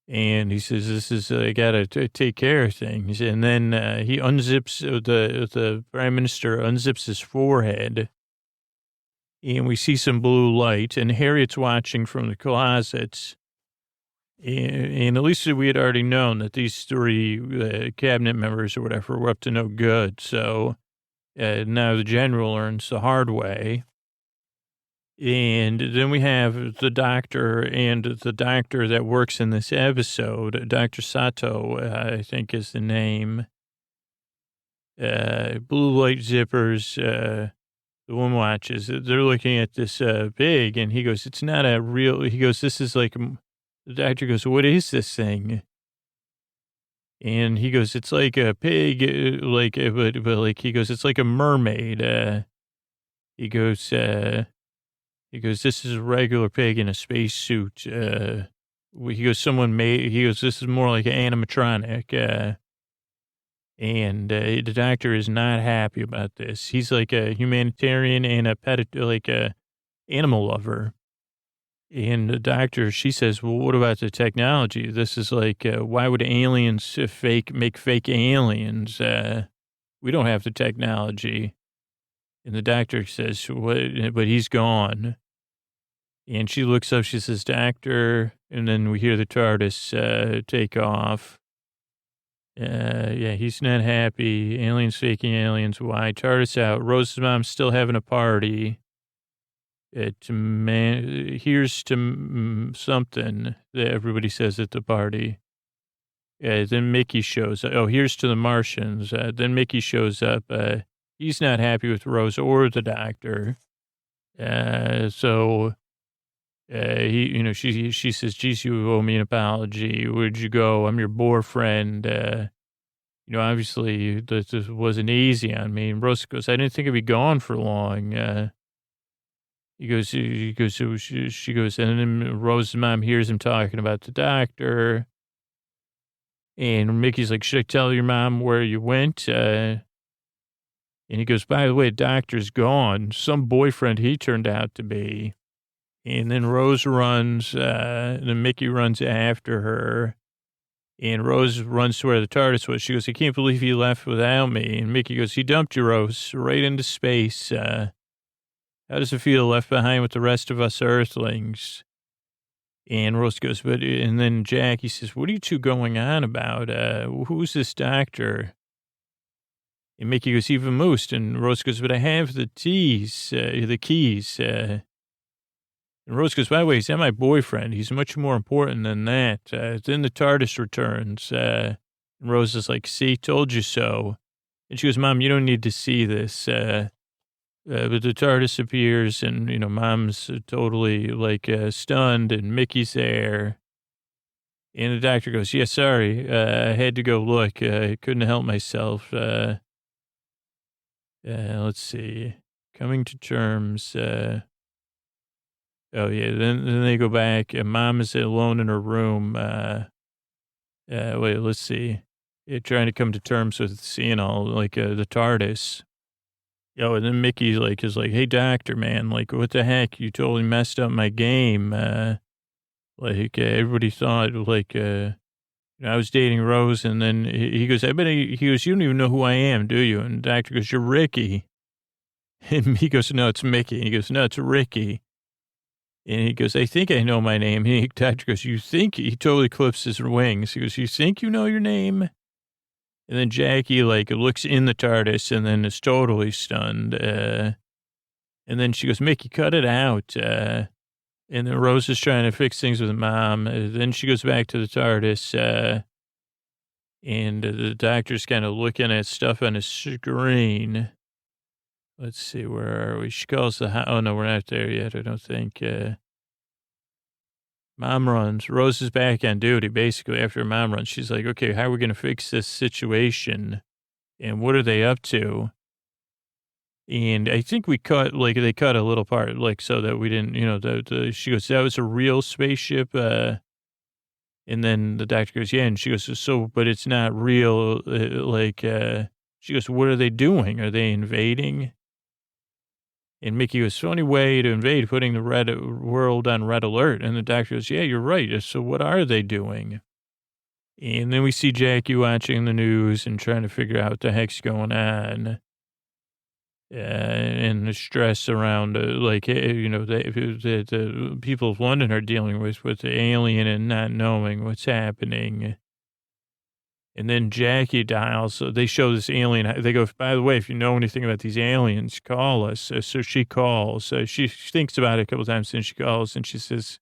And he says, this is, I got to take care of things. And then he unzips, the prime minister unzips his forehead. And we see some blue light. And Harriet's watching from the closets. And at least we had already known that these 3 cabinet members or whatever were up to no good. So now the general learns the hard way. And then we have the doctor and the doctor that works in this episode, Dr. Sato, I think is the name. Blue light zippers, the one watches. They're looking at this pig, and he goes, it's not a real, he goes, this is like, the doctor goes, what is this thing? And he goes, it's like a pig, but he goes, it's like a mermaid. He goes, this is a regular pig in a spacesuit. He goes, this is more like an animatronic. And the doctor is not happy about this. He's like a humanitarian and a animal lover. And the doctor, she says, well, what about the technology? This is like, why would aliens make fake aliens? We don't have the technology. And the doctor says, what? But he's gone. And she looks up, she says, doctor. And then we hear the TARDIS take off. He's not happy. Aliens faking aliens. Why? TARDIS out. Rose's mom's still having a party. Here's to something that everybody says at the party. Then Mickey shows up. Oh, here's to the Martians. Then Mickey shows up. He's not happy with Rose or the doctor. She says, geez, you owe me an apology. Where'd you go? I'm your boyfriend. Obviously this wasn't easy on me. And Rose goes, I didn't think I'd be gone for long. She goes, and then Rose's mom hears him talking about the doctor. And Mickey's like, should I tell your mom where you went? And he goes, by the way, the doctor's gone. Some boyfriend he turned out to be. And then Rose runs, and then Mickey runs after her. And Rose runs to where the TARDIS was. She goes, I can't believe he left without me. And Mickey goes, he dumped you, Rose, right into space. How does it feel left behind with the rest of us Earthlings? And Rose goes, and then Jackie says, what are you two going on about? Who's this doctor? And Mickey goes, Eva Moose. And Rose goes, but I have the keys. And Rose goes, by the way, he's not my boyfriend. He's much more important than that. Then the TARDIS returns. And Rose is like, see, told you so. And she goes, Mom, you don't need to see this. But the TARDIS appears and, Mom's totally like stunned and Mickey's there. And the doctor goes, yeah, sorry. I had to go look. I couldn't help myself. Let's see. Coming to terms. Oh, yeah. Then they go back, and Mom is alone in her room. Wait, let's see. Trying to come to terms with seeing all, like, the TARDIS. Oh, and then Mickey, like, is like, hey, doctor, man, like, what the heck? You totally messed up my game. Everybody thought, like, I was dating Rose, and then he goes, he goes, you don't even know who I am, do you? And the doctor goes, you're Ricky. And he goes, no, it's Mickey. And he goes, no, it's Ricky. And he goes, I think I know my name. And the doctor goes, you think? He totally clips his wings. He goes, you think you know your name? And then Jackie, like, looks in the TARDIS and then is totally stunned. And then she goes, Mickey, cut it out. And then Rose is trying to fix things with Mom. Then she goes back to the TARDIS. And the doctor's kind of looking at stuff on his screen. Let's see, where are we? She calls the house. Oh, no, we're not there yet, I don't think. Mom runs. Rose is back on duty, basically, after Mom runs. She's like, okay, how are we going to fix this situation? And what are they up to? And I think they cut a little part, like, so that we didn't, she goes, that was a real spaceship. And then the doctor goes, yeah. And she goes, but it's not real. She goes, what are they doing? Are they invading? And Mickey goes, funny way to invade, putting the world on red alert. And the doctor goes, yeah, you're right. So what are they doing? And then we see Jackie watching the news and trying to figure out what the heck's going on. And the stress around, the people of London are dealing with the alien and not knowing what's happening. And then Jackie dials. So they show this alien. They go, by the way, if you know anything about these aliens, call us. So she calls. She thinks about it a couple times, and she calls, and she says,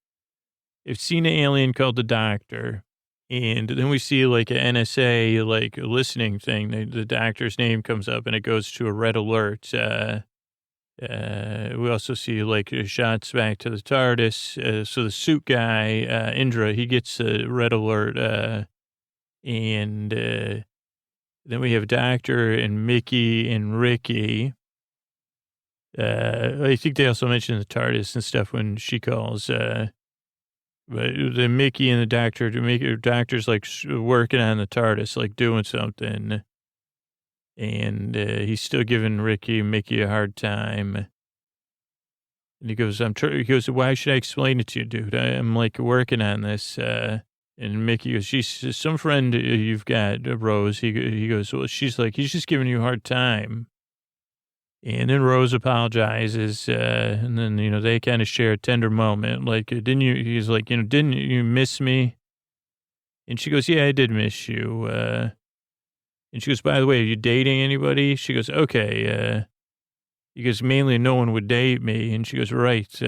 I've seen an alien called the Doctor. And then we see, like, an NSA, like, listening thing. The doctor's name comes up, and it goes to a red alert. We also see, like, shots back to the TARDIS. So the suit guy, Indra, he gets a red alert. And then we have Doctor and Mickey and Ricky. I think they also mentioned the TARDIS and stuff when she calls. But the Mickey and the Doctor's like working on the TARDIS, like doing something. And he's still giving Ricky and Mickey a hard time. And he goes, why should I explain it to you, dude? I'm like working on this. And Mickey goes, she's some friend you've got, Rose. He goes, well, she's like, he's just giving you a hard time. And then Rose apologizes. And then, they kind of share a tender moment. Like, he's like, didn't you miss me? And she goes, yeah, I did miss you. And she goes, by the way, are you dating anybody? She goes, okay. He goes, mainly no one would date me. And she goes, right.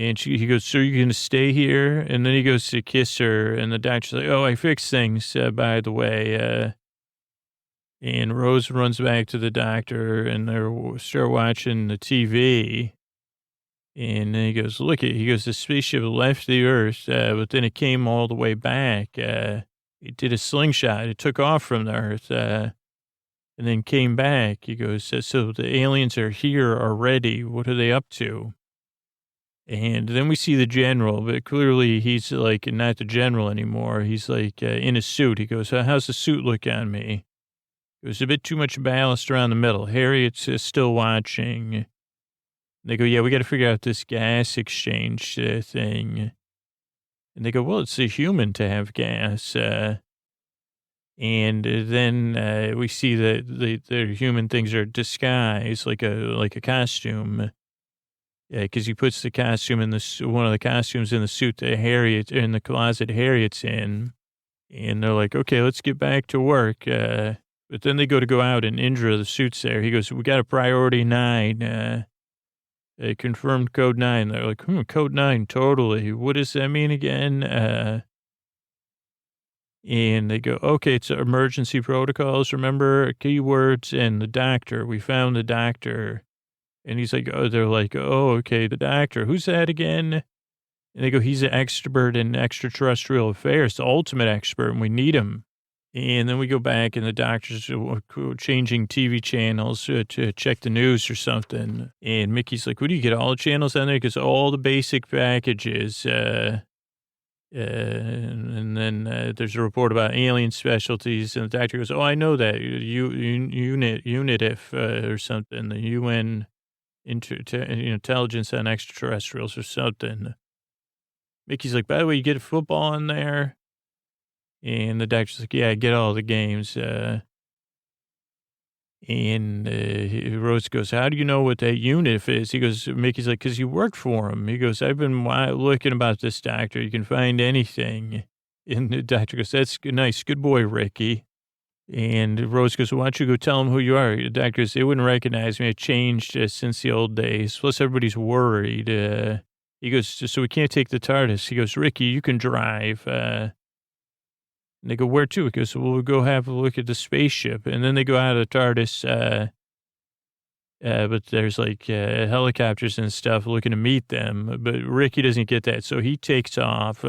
And he goes, so you're going to stay here? And then he goes to kiss her, and the doctor's like, oh, I fixed things, by the way. And Rose runs back to the doctor, and they start watching the TV. And then he goes, the spaceship left the Earth, but then it came all the way back. It did a slingshot. It took off from the Earth, and then came back. He goes, so the aliens are here already. What are they up to? And then we see the general, but clearly he's like not the general anymore. He's like in a suit. He goes, how's the suit look on me? It was a bit too much ballast around the middle. Harriet's still watching. They go, yeah, we got to figure out this gas exchange thing. And they go, well, it's a human to have gas. And then we see that the human things are disguised like a costume. Yeah, because he puts the costume in one of the costumes in the suit that in the closet Harriet's in. And they're like, okay, let's get back to work. But then they go out and Indra, the suit's there. He goes, we got a priority 9. Confirmed code 9. They're like, code 9, totally. What does that mean again? And they go, okay, it's emergency protocols. Remember keywords and the doctor. We found the doctor. And he's like, they're like, oh, okay, the doctor. Who's that again? And they go, he's an expert in extraterrestrial affairs, the ultimate expert, and we need him. And then we go back, and the doctor's changing TV channels to check the news or something. And Mickey's like, what do you get, all the channels on there? Because all the basic packages. And then there's a report about alien specialties, and the doctor goes, oh, I know that. UNITIF or something, the UN intelligence on extraterrestrials or something. Mickey's like, by the way, you get football in there? And the doctor's like, yeah, I get all the games. Rose goes, how do you know what that UNIF is? He goes, Mickey's like, because you worked for him. He goes, I've been looking about this doctor. You can find anything. And the doctor goes, that's nice. Good boy, Ricky. And Rose goes, why don't you go tell him who you are? The doctor goes, they wouldn't recognize me. I changed since the old days. Plus, everybody's worried. He goes, so we can't take the TARDIS. He goes, Ricky, you can drive. And they go, where to? He goes, well, we'll go have a look at the spaceship. And then they go out of the TARDIS. But there's like helicopters and stuff looking to meet them. But Ricky doesn't get that. So he takes off.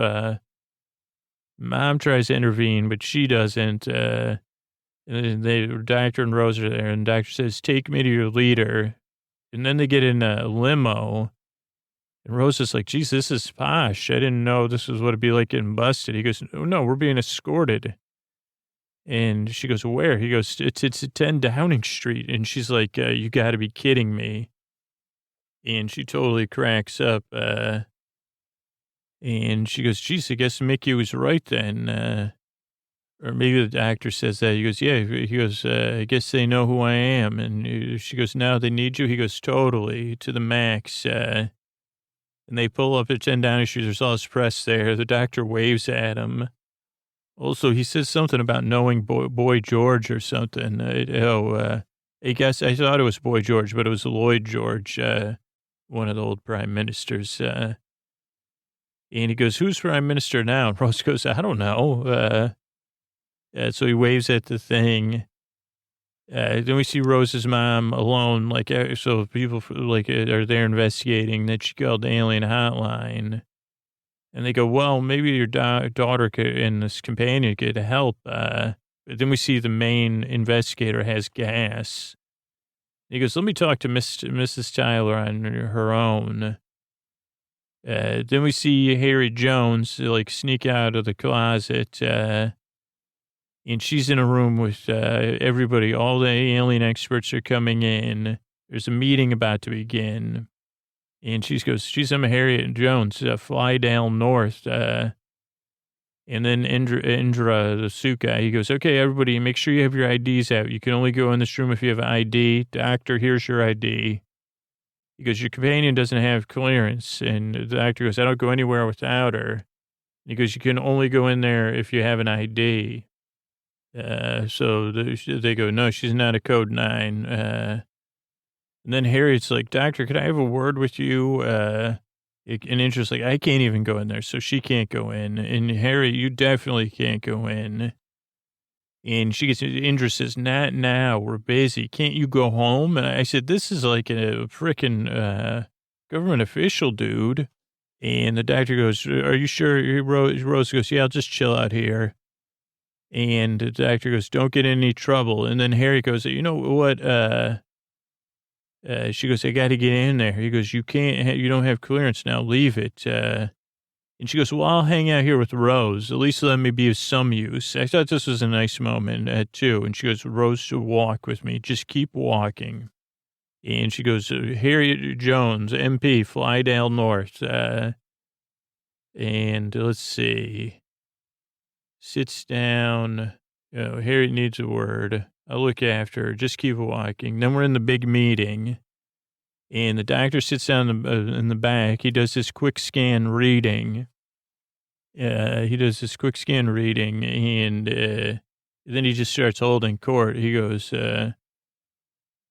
Mom tries to intervene, but she doesn't. And the doctor and Rose are there. And the doctor says, take me to your leader. And then they get in a limo. And Rose is like, geez, this is posh. I didn't know this was what it'd be like getting busted. He goes, no, we're being escorted. And she goes, where? He goes, it's at 10 Downing Street. And she's like, you got to be kidding me. And she totally cracks up. And she goes, geez, I guess Mickey was right then. Or maybe the actor says that. He goes, yeah. He goes, I guess they know who I am. And she goes, now they need you? He goes, totally, to the max. And they pull up at 10 Downing Street. There's all this press there. The doctor waves at him. Also, he says something about knowing Boy George or something. I guess I thought it was Boy George, but it was Lloyd George, one of the old prime ministers. And he goes, who's prime minister now? And Rose goes, I don't know. So he waves at the thing. Then we see Rose's mom alone, so people are there investigating that she called the alien hotline. And they go, well, maybe your daughter and this companion could help. But then we see the main investigator has gas. He goes, let me talk to Mrs. Tyler on her own. Then we see Harry Jones, sneak out of the closet. And she's in a room with everybody. All the alien experts are coming in. There's a meeting about to begin. And she goes, I'm Harriet Jones, fly down north. And then Indra, the suit guy, he goes, okay, everybody, make sure you have your IDs out. You can only go in this room if you have an ID. Doctor, here's your ID. He goes, your companion doesn't have clearance. And the doctor goes, I don't go anywhere without her. He goes, you can only go in there if you have an ID. So they go, no, she's not a code 9. And then Harriet's like, doctor, could I have a word with you? And Indra's like, I can't even go in there. So she can't go in. And Harriet, you definitely can't go in. And Indra says, not now. We're busy. Can't you go home? And I said, this is like a freaking government official, dude. And the doctor goes, are you sure? Rose goes, yeah, I'll just chill out here. And the doctor goes, don't get in any trouble. And then Harry goes, you know what? She goes, I got to get in there. He goes, you don't have clearance now. Leave it. And she goes, well, I'll hang out here with Rose. At least let me be of some use. I thought this was a nice moment, too. And she goes, Rose, to walk with me. Just keep walking. And she goes, Harriet Jones, MP, fly down north. And let's see. Sits down. Harriet needs a word. I'll look after her. Just keep walking. Then we're in the big meeting. And the doctor sits down in the back. He does this quick scan reading. And then he just starts holding court. He goes,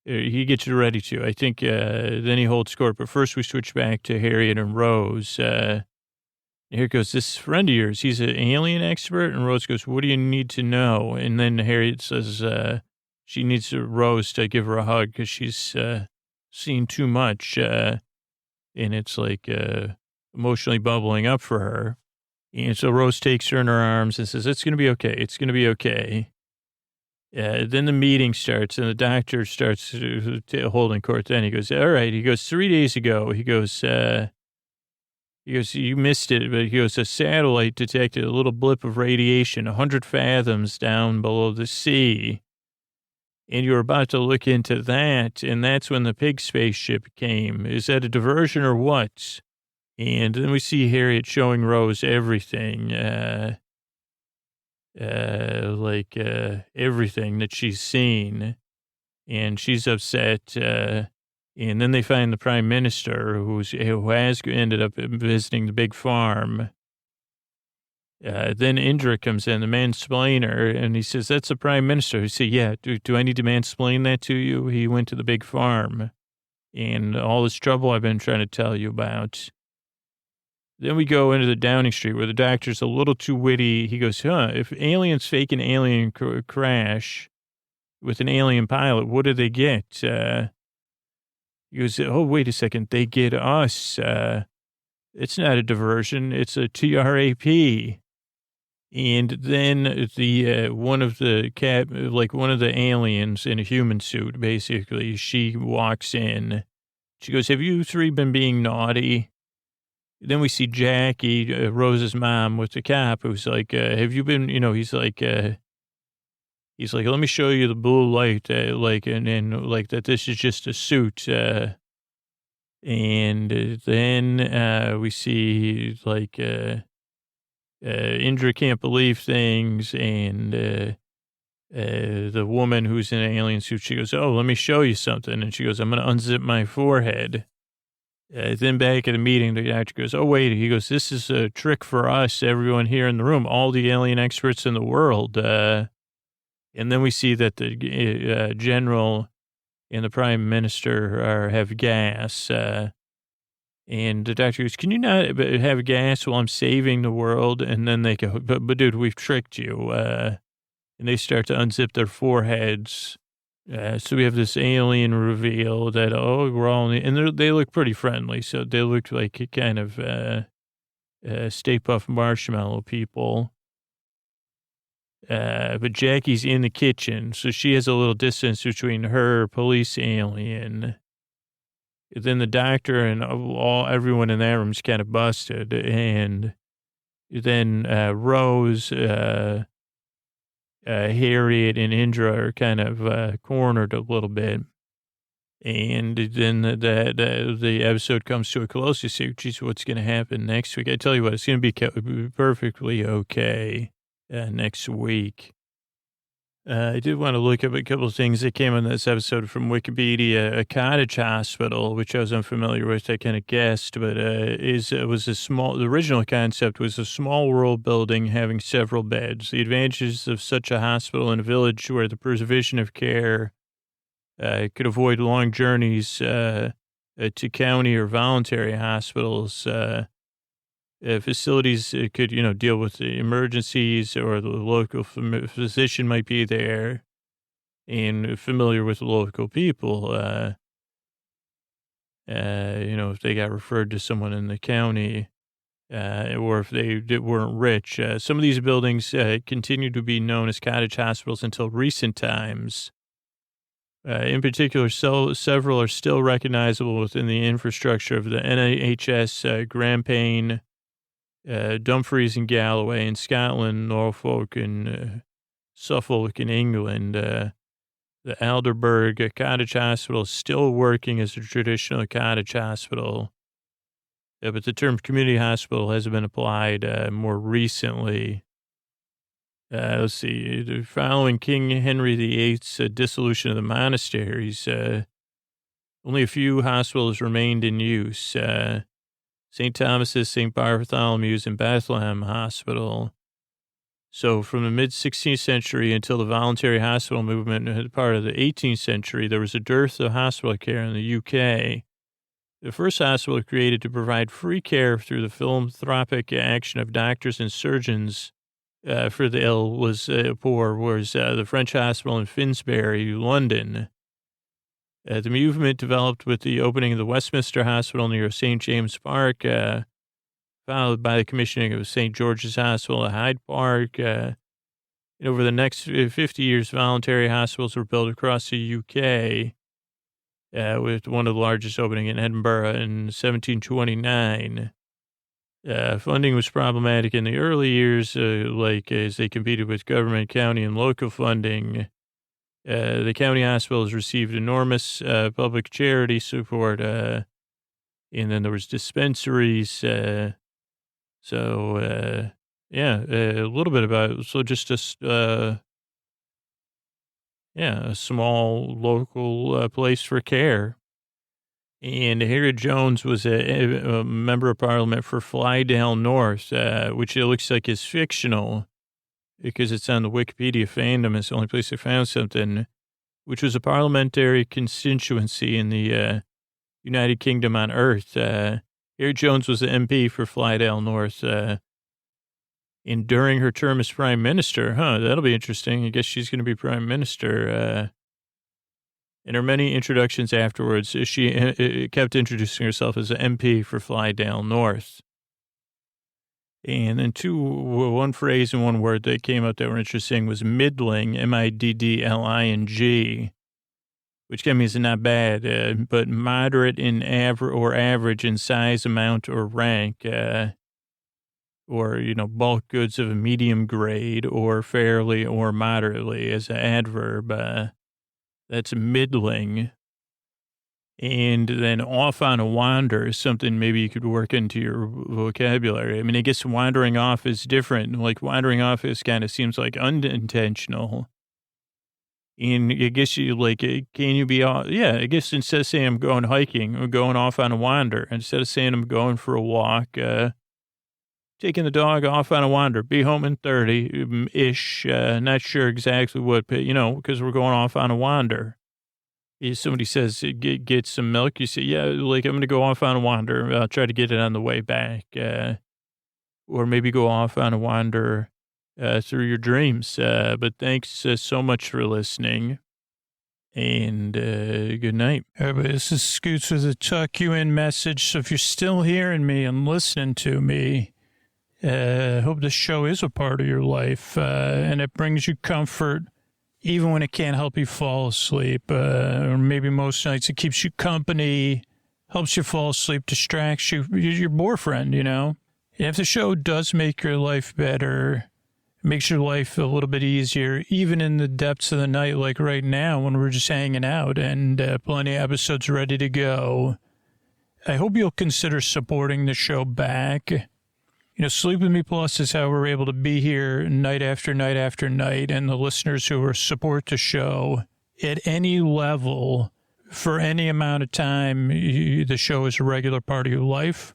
he gets you ready to. I think then he holds court. But first we switch back to Harriet and Rose. Here goes, this friend of yours, he's an alien expert. And Rose goes, what do you need to know? And then Harriet says she needs Rose to give her a hug because she's seen too much. And it's like emotionally bubbling up for her. And so Rose takes her in her arms and says, it's going to be okay. It's going to be okay. Then the meeting starts and the doctor starts holding court. Then he goes, all right. He goes, 3 days ago, he goes, you missed it, but he goes, a satellite detected a little blip of radiation 100 fathoms down below the sea. And you were about to look into that, and that's when the pig spaceship came. Is that a diversion or what? And then we see Harriet showing Rose everything, everything that she's seen. And she's upset, and then they find the prime minister who has ended up visiting the big farm. Then Indra comes in, the mansplainer, and he says, that's the prime minister. He said, yeah, do I need to mansplain that to you? He went to the big farm and all this trouble I've been trying to tell you about. Then we go into the Downing Street where the doctor's a little too witty. He goes, if aliens fake an alien crash with an alien pilot, what do they get? He goes, oh, wait a second. They get us. It's not a diversion. It's a TRAP. And then one of the aliens in a human suit, basically, she walks in. She goes, have you three been being naughty? Then we see Jackie, Rose's mom, with the cop, who's like, have you been, he's like, let me show you the blue light, that this is just a suit. And then we see, Indra can't believe things, and the woman who's in an alien suit, she goes, oh, let me show you something. And she goes, I'm going to unzip my forehead. Then back at a meeting, the doctor goes, oh, wait. He goes, this is a trick for us, everyone here in the room, all the alien experts in the world. And then we see that the general and the prime minister have gas. And the doctor goes, can you not have gas while I'm saving the world? And then they go, but dude, we've tricked you. And they start to unzip their foreheads. So we have this alien reveal that, we're all, and they look pretty friendly. So they look like kind of Stay Puft Marshmallow people. But Jackie's in the kitchen, so she has a little distance between her police alien. Then the doctor and everyone in that room's kind of busted. And then Rose, Harriet and Indra are kind of cornered a little bit. And then the episode comes to a close. You say, geez, what's going to happen next week? I tell you what, it's going to be perfectly okay next week. I did want to look up a couple of things that came in this episode from Wikipedia. A cottage hospital, which I was unfamiliar with, I kind of guessed, but the original concept was a small rural building having several beds. The advantages of such a hospital in a village where the provision of care could avoid long journeys to county or voluntary hospitals. Facilities could, deal with the emergencies, or the local physician might be there and familiar with the local people. If they got referred to someone in the county, or if they weren't rich. Some of these buildings continue to be known as cottage hospitals until recent times. In particular, several are still recognizable within the infrastructure of the NHS, Grampian, Dumfries and Galloway in Scotland, Norfolk and Suffolk in England. The Alderburgh Cottage Hospital is still working as a traditional cottage hospital. but the term community hospital has been applied more recently. Let's see. Following King Henry VIII's dissolution of the monasteries, only a few hospitals remained in use. St. Thomas's, St. Bartholomew's, and Bethlehem Hospital. So from the mid-16th century until the voluntary hospital movement, part of the 18th century, there was a dearth of hospital care in the UK. The first hospital created to provide free care through the philanthropic action of doctors and surgeons for the ill was the French hospital in Finsbury, London. The movement developed with the opening of the Westminster Hospital near St. James Park, followed by the commissioning of St. George's Hospital at Hyde Park. And over the next 50 years, voluntary hospitals were built across the UK, with one of the largest opening in Edinburgh in 1729. Funding was problematic in the early years, as they competed with government, county, and local funding. The county hospitals received enormous public charity support, and then there was dispensaries. A little bit about a small local place for care. And Harriet Jones was a member of parliament for Flydale North, which it looks like is fictional because it's on the Wikipedia fandom. It's the only place I found something, which was a parliamentary constituency in the United Kingdom on Earth. Harriet Jones was an MP for Flydale North. And during her term as prime minister, that'll be interesting. I guess she's going to be prime minister. In her many introductions afterwards, she kept introducing herself as an MP for Flydale North. And then one phrase and one word that came out that were interesting was middling, middling, which can mean is not bad, but moderate in average in size, amount, or rank, or, bulk goods of a medium grade, or fairly or moderately as an adverb. That's middling. And then off on a wander is something maybe you could work into your vocabulary. I mean, I guess wandering off is different. Like wandering off is kind of seems like unintentional. And I guess can you be, I guess instead of saying I'm going hiking, I'm going off on a wander. Instead of saying I'm going for a walk, taking the dog off on a wander, be home in 30-ish, not sure exactly what, because we're going off on a wander. If somebody says, get some milk, you say, yeah, I'm going to go off on a wander. I'll try to get it on the way back. Or maybe go off on a wander through your dreams. But thanks so much for listening. And good night. Everybody, this is Scoots with a tuck you in message. So if you're still hearing me and listening to me, I hope this show is a part of your life, and it brings you comfort, even when it can't help you fall asleep, or maybe most nights it keeps you company, helps you fall asleep, distracts you, your boyfriend, And if the show does make your life better, makes your life a little bit easier, even in the depths of the night, like right now when we're just hanging out and plenty of episodes ready to go, I hope you'll consider supporting the show back. Sleep With Me Plus is how we're able to be here night after night after night, and the listeners who support the show at any level for any amount of time, the show is a regular part of your life.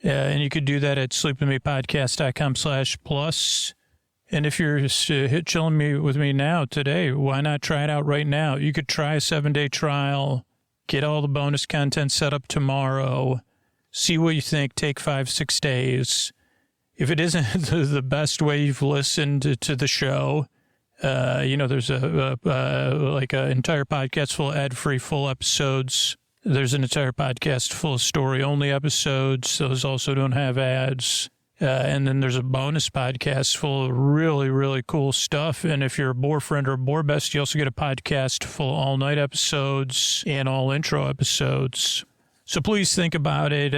And you could do that at sleepwithmepodcast.com/plus. And if you're chilling with me now today, why not try it out right now? You could try a 7-day trial, get all the bonus content set up tomorrow, see what you think, take 5-6 days. If it isn't the best way you've listened to the show, there's an entire podcast full of ad-free full episodes. There's an entire podcast full of story-only episodes. Those also don't have ads. And then there's a bonus podcast full of really, really cool stuff. And if you're a boyfriend or a boy best, you also get a podcast full of all-night episodes and all intro episodes. So please think about it.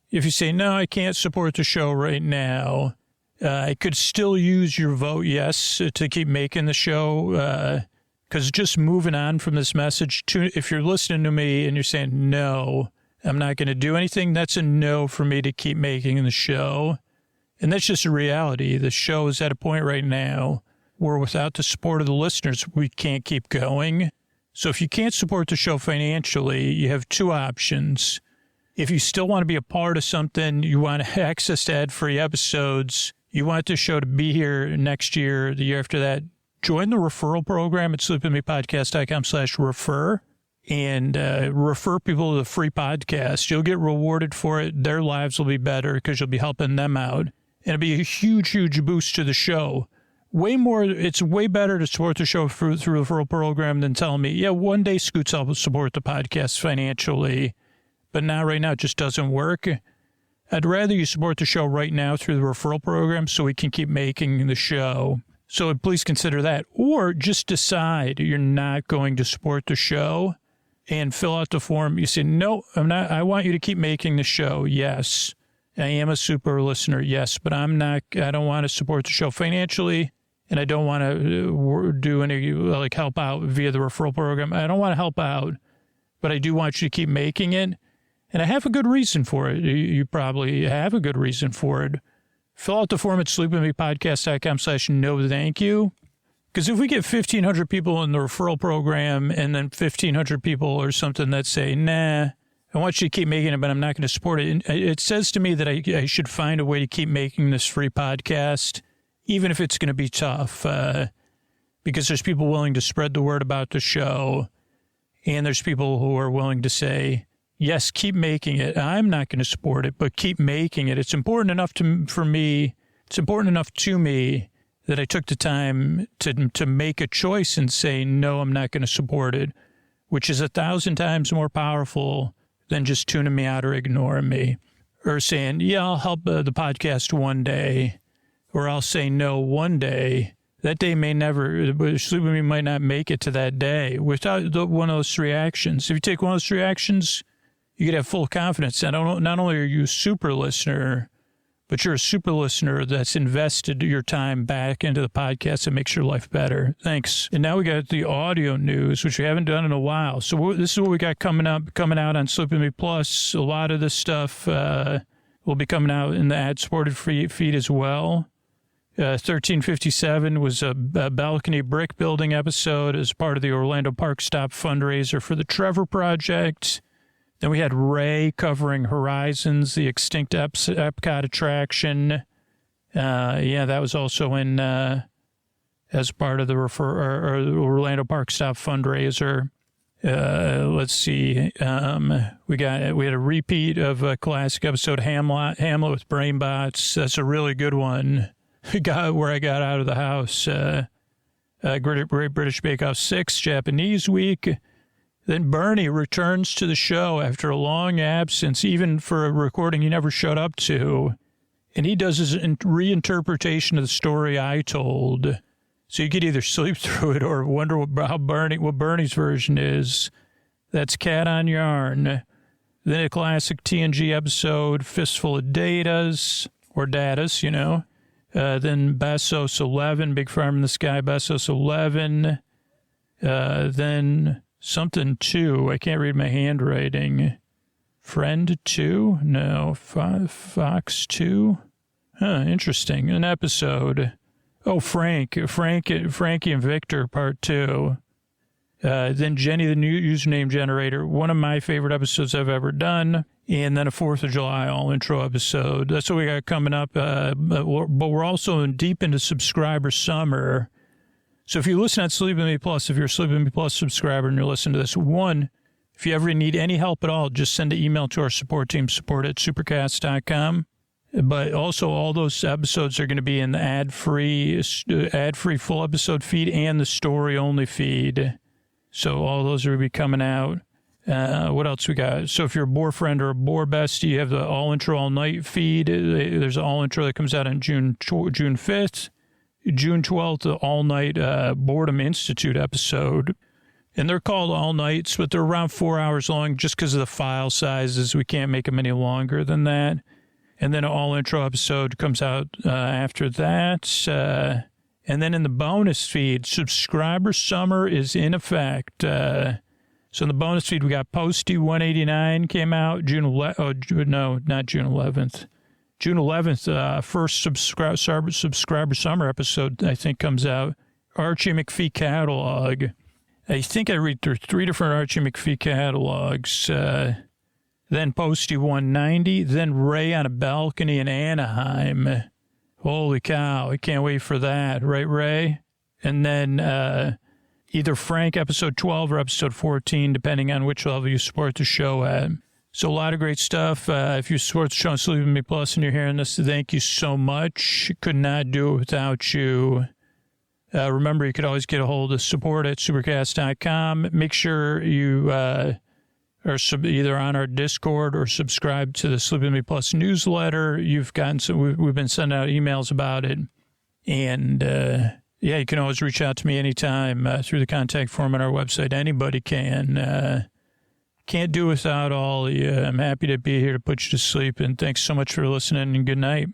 If you say, no, I can't support the show right now, I could still use your vote yes to keep making the show. Because just moving on from this message, if you're listening to me and you're saying no, I'm not going to do anything. That's a no for me to keep making the show. And that's just a reality. The show is at a point right now where without the support of the listeners, we can't keep going. So if you can't support the show financially, you have two options. If you still want to be a part of something, you want access to ad-free episodes, you want the show to be here next year, the year after that, join the referral program at sleepinmepodcast.com/refer and refer people to the free podcast. You'll get rewarded for it. Their lives will be better because you'll be helping them out. And it'll be a huge, huge boost to the show. It's way better to support the show through the referral program than telling me, yeah, one day Scoots will support the podcast financially, but not right now. It just doesn't work. I'd rather you support the show right now through the referral program so we can keep making the show. So please consider that. Or just decide you're not going to support the show and fill out the form. You say, no, I'm not. I want you to keep making the show. Yes. I am a super listener. Yes, but I'm not. I don't want to support the show financially, and I don't want to do any help out via the referral program. I don't want to help out, but I do want you to keep making it. And I have a good reason for it. You probably have a good reason for it. Fill out the form at sleepinmepodcast.com/no thank you. Because if we get 1,500 people in the referral program and then 1,500 people or something that say, nah, I want you to keep making it, but I'm not going to support it. It says to me that I should find a way to keep making this free podcast, even if it's going to be tough, because there's people willing to spread the word about the show, and there's people who are willing to say, yes, keep making it. I'm not going to support it, but keep making it. It's important enough for me. It's important enough to me that I took the time to make a choice and say, no, I'm not going to support it, which is 1,000 times more powerful than just tuning me out or ignoring me, or saying, yeah, I'll help the podcast one day, or I'll say no one day. That day may never, Sleep With Me might not make it to that day without one of those three actions. If you take one of those three actions, you could have full confidence. Not only are you a super listener, but you're a super listener that's invested your time back into the podcast and makes your life better. Thanks. And now we got the audio news, which we haven't done in a while. So this is what we got coming out on Sleepin' Me Plus. A lot of this stuff will be coming out in the ad-supported feed as well. 1357 was a balcony brick building episode as part of the Orlando Park Stop fundraiser for the Trevor Project. Then we had Ray covering Horizons, the extinct Epcot attraction. That was also in as part of the Orlando Park Stop fundraiser. Let's see. We had a repeat of a classic episode, Hamlet with Brainbots. That's a really good one. Where I got out of the house. Great British Bake Off 6, Japanese Week. Then Bernie returns to the show after a long absence, even for a recording he never showed up to. And he does his reinterpretation of the story I told. So you could either sleep through it or wonder what Bernie's version is. That's Cat on Yarn. Then a classic TNG episode, Fistful of Datas, or Datas, you know. Then Bessos 11, Big Farm in the Sky, Bessos 11. Then something 2, I can't read my handwriting. Friend 2? No, Fox 2? Huh, interesting. An episode. Oh, Frankie and Victor, part 2. Then Jenny, the new username generator, one of my favorite episodes I've ever done. And then a 4th of July all intro episode. That's what we got coming up. But we're also deep into subscriber summer. So if you listen at Sleepin' Me Plus, if you're a Sleepin' Me Plus subscriber and you're listening to this, if you ever need any help at all, just send an email to our support team, support@supercast.com. But also all those episodes are going to be in the ad-free full episode feed and the story-only feed. So all those are going to be coming out. What else we got? So if you're a Boar friend or a Boar bestie, you have the all intro, all night feed. There's an all intro that comes out on June 5th. June 12th, the all night Boredom Institute episode. And they're called all nights, but they're around 4 hours long just because of the file sizes. We can't make them any longer than that. And then an all intro episode comes out after that. And then in the bonus feed, subscriber summer is in effect. So in the bonus feed, we got Posty 189 came out June 11th. Oh, no, not June 11th. June 11th, first subscriber summer episode, I think, comes out. Archie McPhee catalog. I think I read through 3 different Archie McPhee catalogs. Then Posty 190. Then Ray on a balcony in Anaheim. Holy cow. I can't wait for that. Right, Ray? And then either Frank, episode 12 or episode 14, depending on which level you support the show at. So a lot of great stuff. If you support the show on Sleepin' Me Plus and you're hearing this, thank you so much. Could not do it without you. Remember, you could always get a hold of support at supercast.com. Make sure you are either on our Discord or subscribe to the Sleepin' Me Plus newsletter. You've gotten we've been sending out emails about it. And, yeah, you can always reach out to me anytime through the contact form on our website. Anybody can. Can't do without all of you. I'm happy to be here to put you to sleep. And thanks so much for listening, and good night.